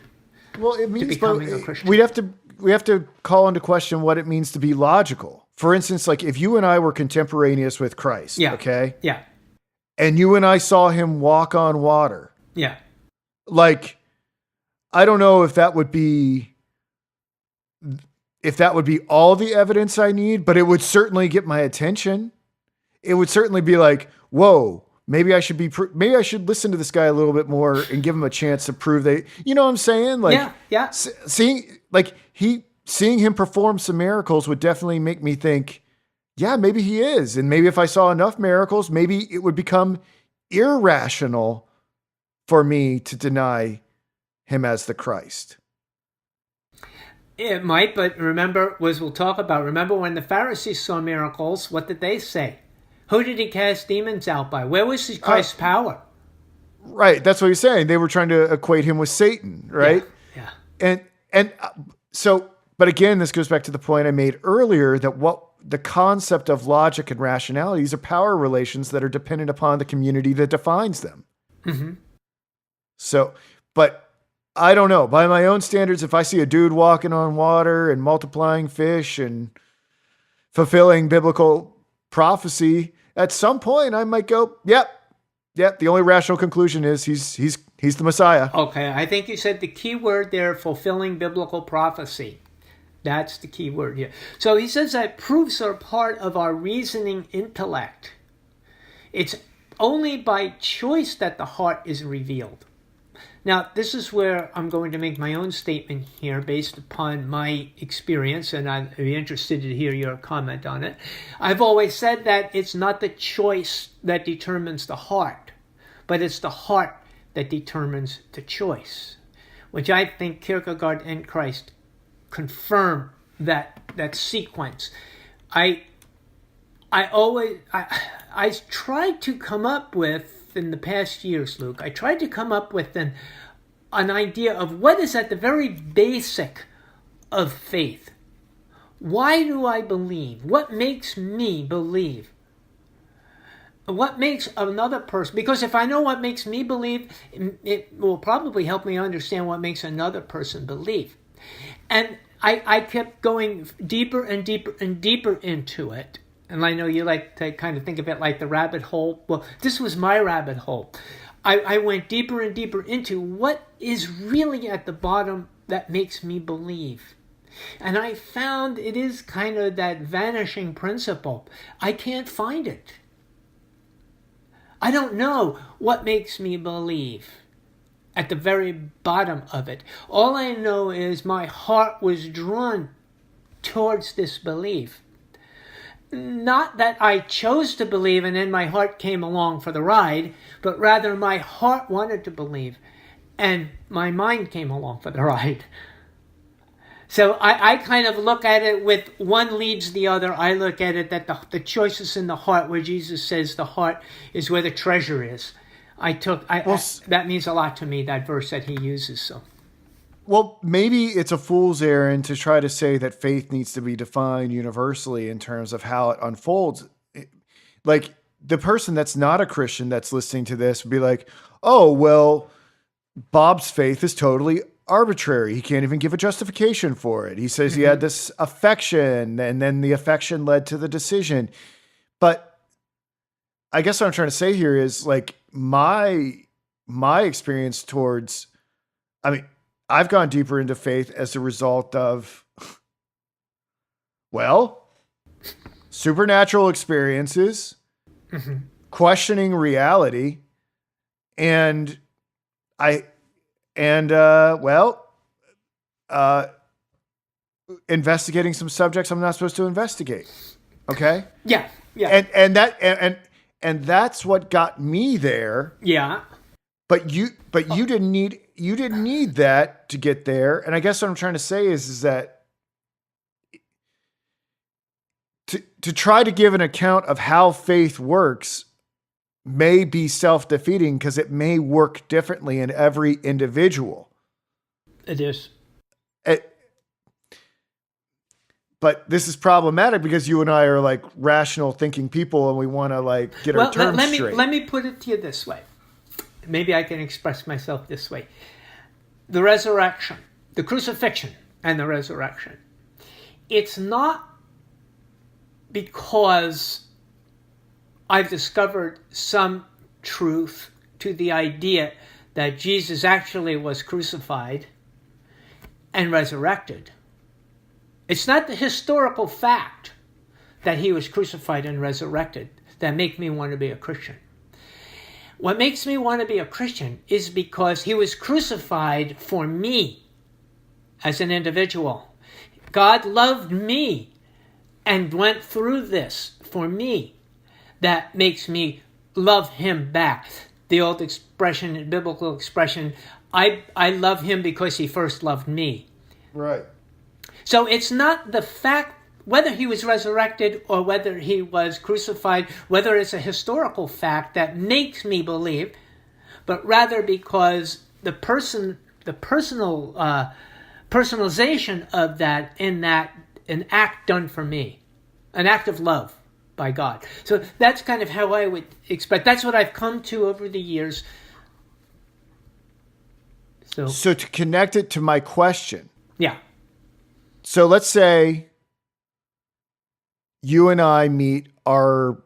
Well, it means to becoming a Christian. We have to call into question what it means to be logical. For instance, like if you and I were contemporaneous with Christ, okay?
Yeah.
And you and I saw him walk on water.
Yeah.
Like, I don't know if that would be all the evidence I need, but it would certainly get my attention. It would certainly be like, whoa, maybe I should listen to this guy a little bit more and give him a chance to prove that, you know what I'm saying? Like,
yeah.
Seeing him perform some miracles would definitely make me think, yeah, maybe he is. And maybe if I saw enough miracles, maybe it would become irrational for me to deny him as the Christ.
It might, but remember when the Pharisees saw miracles, what did they say? Who did he cast demons out by? Where was Christ's power?
Right, that's what he's saying. They were trying to equate him with Satan, right?
Yeah.
But again, this goes back to the point I made earlier that what the concept of logic and rationality, these are power relations that are dependent upon the community that defines them.
Mm-hmm.
So, but I don't know. By my own standards, if I see a dude walking on water and multiplying fish and fulfilling biblical prophecy, at some point I might go, yep. The only rational conclusion is he's the Messiah.
Okay, I think you said the key word there, fulfilling biblical prophecy. That's the key word here. So he says that proofs are part of our reasoning intellect. It's only by choice that the heart is revealed. Now, this is where I'm going to make my own statement here based upon my experience, and I'd be interested to hear your comment on it. I've always said that it's not the choice that determines the heart, but it's the heart that determines the choice, which I think Kierkegaard and Christ confirm that sequence. I tried to come up with, in the past years, Luke, I tried to come up with an idea of what is at the very basic of faith. Why do I believe? What makes me believe? What makes another person? Because if I know what makes me believe, it will probably help me understand what makes another person believe. And I kept going deeper and deeper and deeper into it. And I know you like to kind of think of it like the rabbit hole. Well, this was my rabbit hole. I went deeper and deeper into what is really at the bottom that makes me believe. And I found it is kind of that vanishing principle. I can't find it. I don't know what makes me believe at the very bottom of it. All I know is my heart was drawn towards this belief. Not that I chose to believe and then my heart came along for the ride, but rather my heart wanted to believe and my mind came along for the ride. So I kind of look at it with one leads the other. I look at it that the choice is in the heart, where Jesus says the heart is where the treasure is. That means a lot to me, that verse that he uses. So.
Well, maybe it's a fool's errand to try to say that faith needs to be defined universally in terms of how it unfolds. Like, the person that's not a Christian that's listening to this would be like, oh, well, Bob's faith is totally arbitrary. He can't even give a justification for it. He says he had this affection, and then the affection led to the decision. But I guess what I'm trying to say here is, like, my experience towards, I've gone deeper into faith as a result of, well, supernatural experiences, questioning reality, and investigating some subjects I'm not supposed to investigate. Okay?
Yeah.
And that's what got me there.
Yeah.
But you didn't need that to get there. And I guess what I'm trying to say is that to try to give an account of how faith works may be self-defeating because it may work differently in every individual.
It is.
But this is problematic because you and I are like rational thinking people and we want to like get our terms straight.
Let me put it to you this way. Maybe I can express myself this way. The resurrection, the crucifixion and the resurrection. It's not because I've discovered some truth to the idea that Jesus actually was crucified and resurrected. It's not the historical fact that he was crucified and resurrected that make me want to be a Christian. What makes me want to be a Christian is because he was crucified for me as an individual. God loved me and went through this for me. That makes me love him back. The old expression, biblical expression, I love him because he first loved me.
Right.
So it's not the fact whether he was resurrected or whether he was crucified, whether it's a historical fact that makes me believe, but rather because the personalization of that in that an act done for me, an act of love by God. So that's kind of how I would expect. That's what I've come to over the years.
So to connect it to my question.
Yeah.
So let's say you and I meet our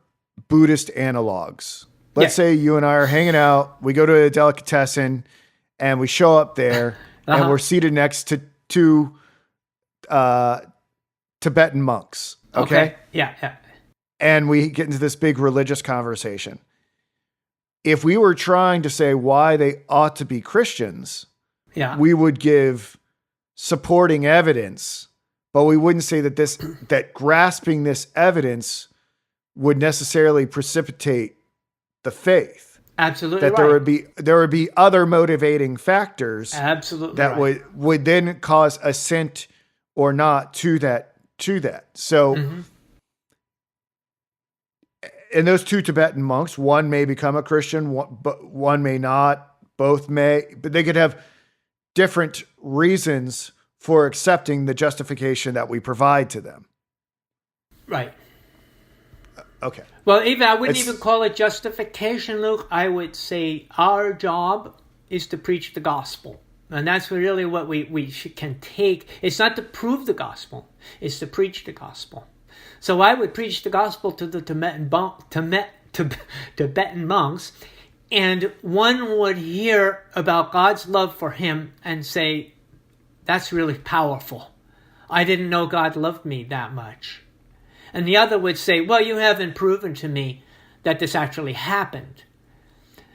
Buddhist analogs. Let's say you and I are hanging out. We go to a delicatessen and we show up there and we're seated next to two Tibetan monks. Okay?
Yeah.
And we get into this big religious conversation. If we were trying to say why they ought to be Christians, we would give supporting evidence, but we wouldn't say that grasping this evidence would necessarily precipitate the faith.
Absolutely.
That there would be other motivating factors.
Absolutely.
That would then cause assent or not to that. So, and those two Tibetan monks, one may become a Christian, but one may not. Both may, but they could have different reasons for accepting the justification that we provide to them.
Right.
Okay.
Well, I wouldn't even call it justification, Luke. I would say our job is to preach the gospel. And that's really what we can take. It's not to prove the gospel. It's to preach the gospel. So I would preach the gospel to the Tibetan monks, and one would hear about God's love for him and say, that's really powerful. I didn't know God loved me that much. And the other would say, well, you haven't proven to me that this actually happened.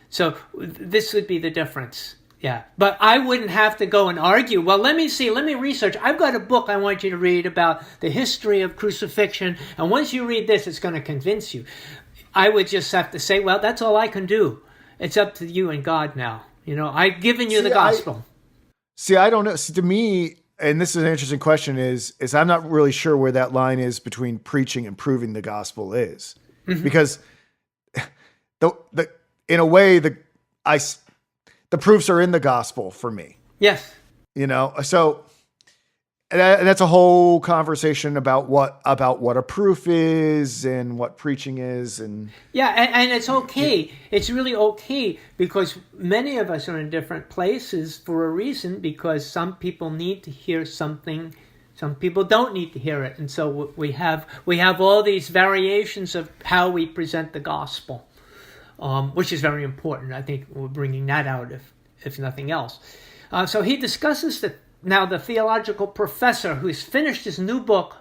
So this would be the difference. Yeah. But I wouldn't have to go and argue. Well, let me research. I've got a book I want you to read about the history of crucifixion. And once you read this, it's going to convince you. I would just have to say, well, that's all I can do. It's up to you and God now. I've given you the gospel.
I don't know. See, to me, and this is an interesting question, is I'm not really sure where that line is between preaching and proving the gospel is. Because in a way, the proofs are in the gospel for me.
Yes.
So and that's a whole conversation about what a proof is and what preaching is. And
and it's okay. It's really okay, because many of us are in different places for a reason, because some people need to hear something, some people don't need to hear it. And so we have all these variations of how we present the gospel. Which is very important. I think we're bringing that out, if nothing else. So he discusses the theological professor who's finished his new book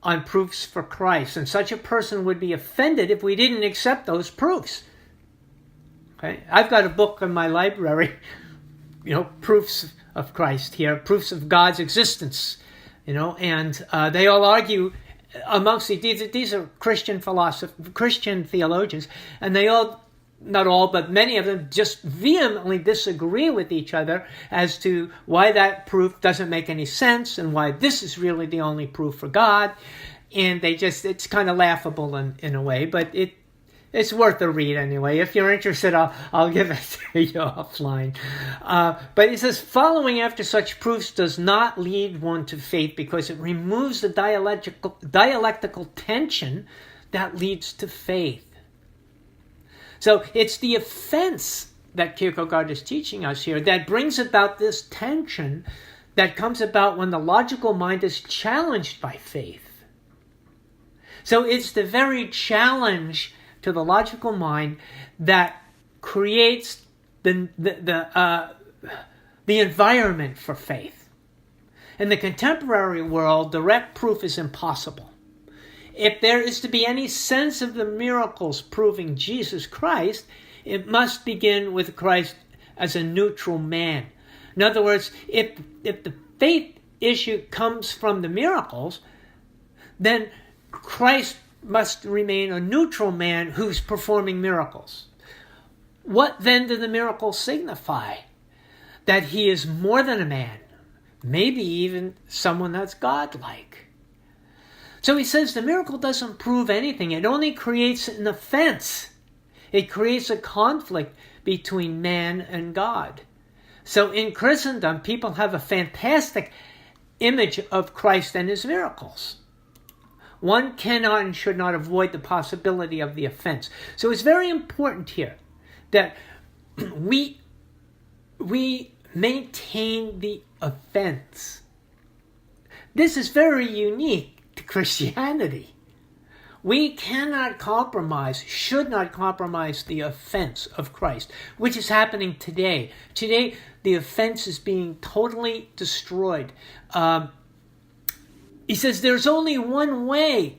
on proofs for Christ, and such a person would be offended if we didn't accept those proofs. Okay, I've got a book in my library, proofs of Christ here, proofs of God's existence, and they all argue. Amongst these are Christian theologians, and they all, not all, but many of them just vehemently disagree with each other as to why that proof doesn't make any sense and why this is really the only proof for God. And it's kind of laughable in a way, but it's worth a read anyway. If you're interested, I'll give it to you offline. But he says, following after such proofs does not lead one to faith, because it removes the dialectical tension that leads to faith. So it's the offense that Kierkegaard is teaching us here that brings about this tension that comes about when the logical mind is challenged by faith. So it's the very challenge to the logical mind that creates the environment for faith. In the contemporary world, direct proof is impossible. If there is to be any sense of the miracles proving Jesus Christ, it must begin with Christ as a neutral man. In other words, if the faith issue comes from the miracles, then Christ must remain a neutral man who's performing miracles. What then do the miracles signify? That he is more than a man, maybe even someone that's godlike. So he says the miracle doesn't prove anything. It only creates an offense. It creates a conflict between man and God. So in Christendom, people have a fantastic image of Christ and his miracles. One cannot and should not avoid the possibility of the offense. So it's very important here that we maintain the offense. This is very unique to Christianity. We cannot compromise, should not compromise the offense of Christ, which is happening today. Today, the offense is being totally destroyed. He says there's only one way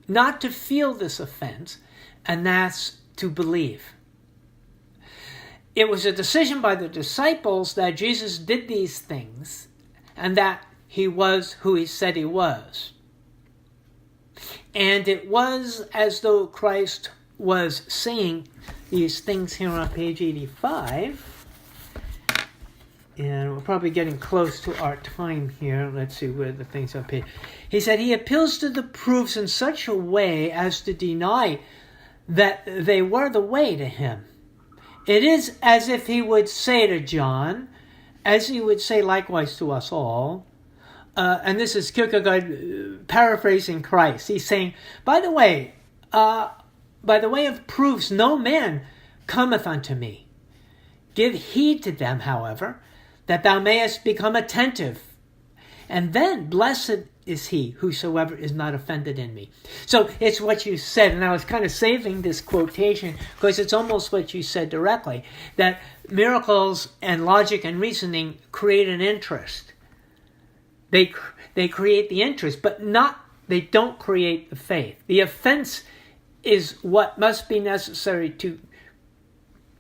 not to feel this offense, and that's to believe. It was a decision by the disciples that Jesus did these things and that he was who he said he was. And it was as though Christ was saying these things here on page 85. And we're probably getting close to our time here. Let's see where the things are page. He said he appeals to the proofs in such a way as to deny that they were the way to him. It is as if he would say to John, as he would say likewise to us all, and this is Kierkegaard paraphrasing Christ. He's saying, by the way of proofs, no man cometh unto me. Give heed to them, however, that thou mayest become attentive. And then blessed is he whosoever is not offended in me. So it's what you said, and I was kind of saving this quotation because it's almost what you said directly, that miracles and logic and reasoning create an interest. They create the interest, but they don't create the faith. The offense is what must be necessary to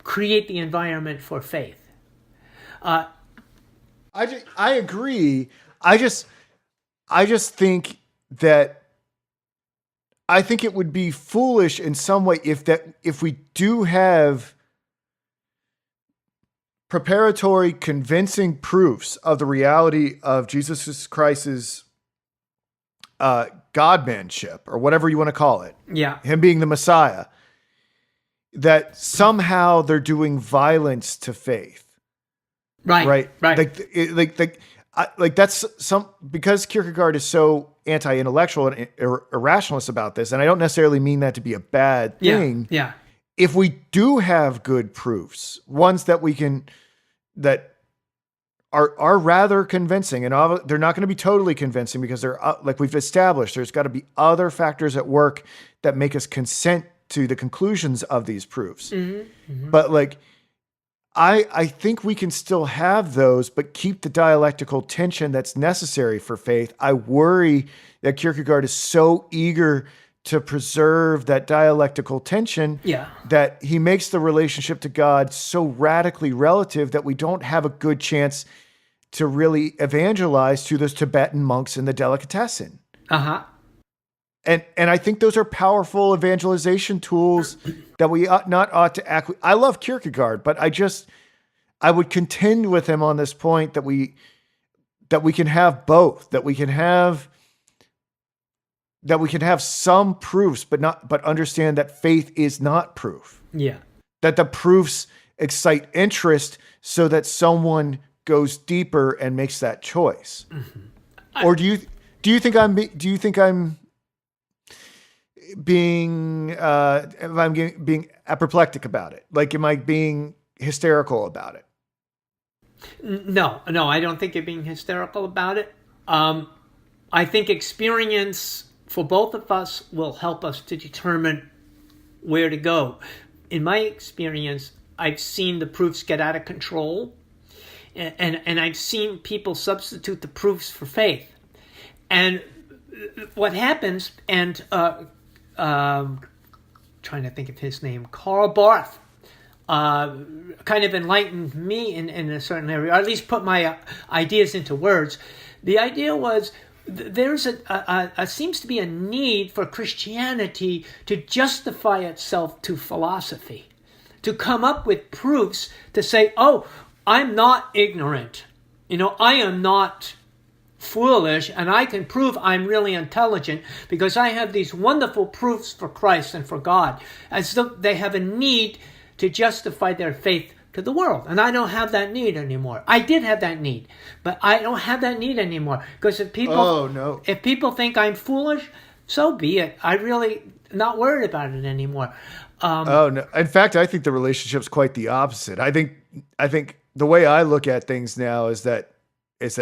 create the environment for faith.
I agree. I just think that I think it would be foolish in some way if we do have preparatory, convincing proofs of the reality of Jesus Christ's God-manship, or whatever you want to call it.
Yeah.
Him being the Messiah, that somehow they're doing violence to faith.
Right.
Like that's because Kierkegaard is so anti-intellectual and irrationalist about this, and I don't necessarily mean that to be a bad thing.
Yeah.
If we do have good proofs, ones that are rather convincing, and they're not going to be totally convincing because they're like we've established, there's got to be other factors at work that make us consent to the conclusions of these proofs. Mm-hmm. But like, I think we can still have those, but keep the dialectical tension that's necessary for faith. I worry that Kierkegaard is so eager to preserve that dialectical tension that he makes the relationship to God so radically relative that we don't have a good chance to really evangelize to those Tibetan monks in the delicatessen.
Uh-huh.
And I think those are powerful evangelization tools that we ought to act. I love Kierkegaard, but I would contend with him on this point that we can have both, that we can have some proofs, but understand that faith is not proof.
Yeah.
That the proofs excite interest so that someone goes deeper and makes that choice. Mm-hmm. Or do you think I'm being apoplectic about it? Like, am I being hysterical about it?
No, I don't think you're being hysterical about it. I think experience for both of us will help us to determine where to go. In my experience, I've seen the proofs get out of control, and I've seen people substitute the proofs for faith. And what happens, and trying to think of his name, Karl Barth, kind of enlightened me in a certain area, or at least put my ideas into words. The idea was there's seems to be a need for Christianity to justify itself to philosophy, to come up with proofs to say, oh, I'm not ignorant. I am not foolish, and I can prove I'm really intelligent because I have these wonderful proofs for Christ and for God, as though they have a need to justify their faith to the world. And I don't have that need anymore. I did have that need, but I don't have that need anymore. Because if people think I'm foolish, so be it. I really not worried about it anymore.
No. In fact, I think the relationship's quite the opposite. I think the way I look at things now is that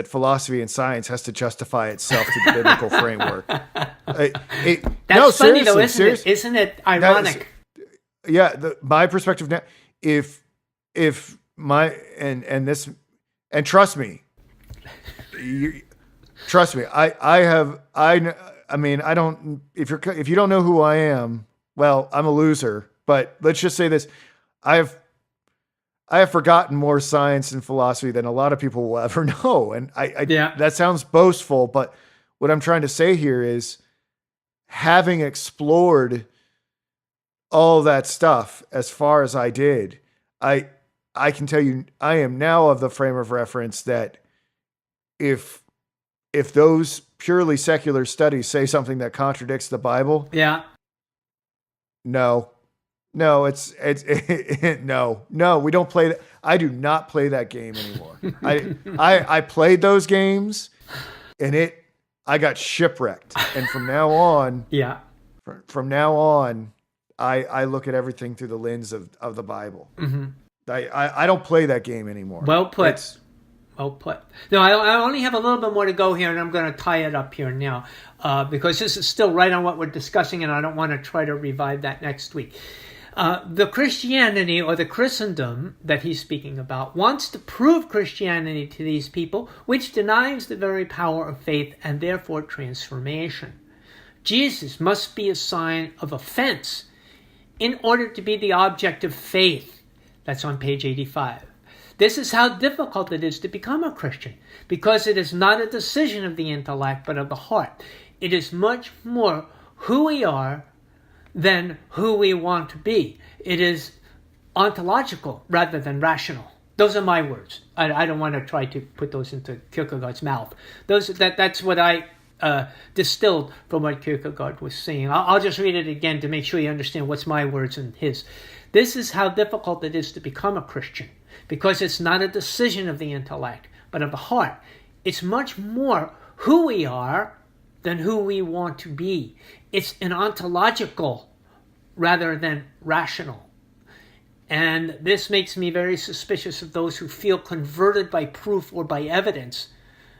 philosophy and science has to justify itself to the biblical framework.
That's funny though, isn't it? Isn't it ironic?
My perspective now, if my and this, and trust me, I mean, I don't, if you don't know who I am, well, I'm a loser, but let's just say this. I have forgotten more science and philosophy than a lot of people will ever know. And that sounds boastful, but what I'm trying to say here is, having explored all that stuff as far as I did, I can tell you, I am now of the frame of reference that if those purely secular studies say something that contradicts the Bible, no, it's no, we don't play that. I do not play that game anymore. I played those games and I got shipwrecked. And from now on, I look at everything through the lens of the Bible. Mm-hmm. I don't play that game anymore.
Well put. Well put. No, I only have a little bit more to go here, and I'm going to tie it up here now because this is still right on what we're discussing, and I don't want to try to revive that next week. The Christianity, or the Christendom that he's speaking about, wants to prove Christianity to these people, which denies the very power of faith and therefore transformation. Jesus must be a sign of offense in order to be the object of faith. That's on page 85. This is how difficult it is to become a Christian, because it is not a decision of the intellect, but of the heart. It is much more who we are than who we want to be. It is ontological rather than rational. Those are my words. I don't want to try to put those into Kierkegaard's mouth. That's what I distilled from what Kierkegaard was saying. I'll just read it again to make sure you understand what's my words and his. This is how difficult it is to become a Christian, because it's not a decision of the intellect, but of the heart. It's much more who we are than who we want to be. It's an ontological rather than rational. And this makes me very suspicious of those who feel converted by proof or by evidence,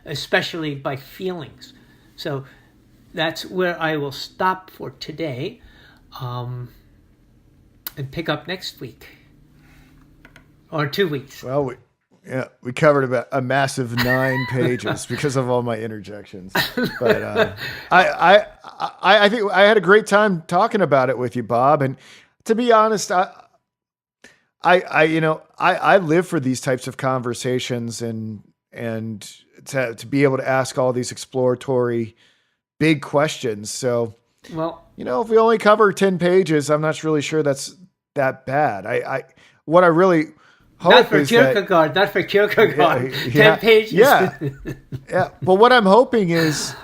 especially by feelings. So that's where I will stop for today and pick up next week. Or 2 weeks.
Well, we covered about a massive 9 pages because of all my interjections. But I think I had a great time talking about it with you, Bob. And to be honest, I live for these types of conversations and to be able to ask all these exploratory big questions. So, well, if we only cover 10 pages, I'm not really sure that's that bad. What I really
not for Kierkegaard. 10 pages.
Yeah. But what I'm hoping is,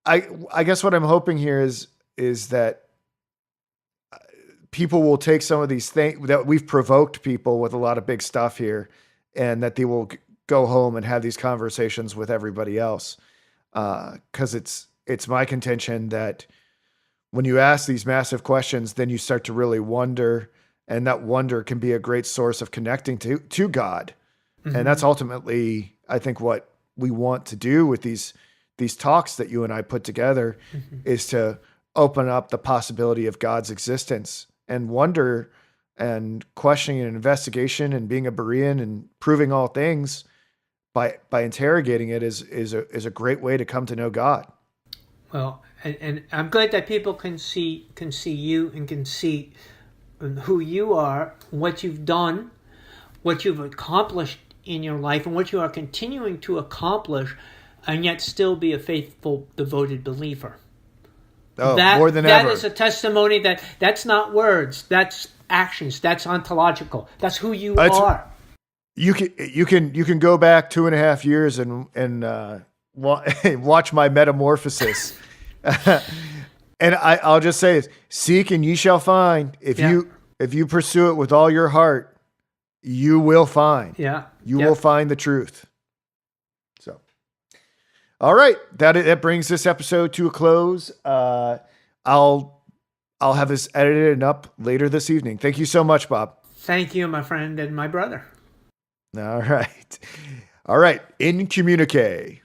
I guess what I'm hoping here is that people will take some of these things that we've provoked people with a lot of big stuff here, and that they will go home and have these conversations with everybody else. Because it's my contention that when you ask these massive questions, then you start to really wonder. And that wonder can be a great source of connecting to God. Mm-hmm. And that's ultimately, I think, what we want to do with these talks that you and I put together, mm-hmm. is to open up the possibility of God's existence, and wonder and questioning and investigation and being a Berean and proving all things by interrogating it is a great way to come to know God.
Well, and I'm glad that people can see you and can see who you are, what you've done, what you've accomplished in your life, and what you are continuing to accomplish, and yet still be a faithful, devoted believer.
Oh, more than ever.
That is a testimony that's not words, that's actions, that's ontological. That's who you are.
You can go back 2.5 years and watch my metamorphosis. And I'll just say this: seek and ye shall find. If you pursue it with all your heart, you will find. Yeah. You will find the truth. So, all right, that brings this episode to a close. I'll have this edited and up later this evening. Thank you so much, Bob.
Thank you, my friend and my brother.
All right. All right. In communique.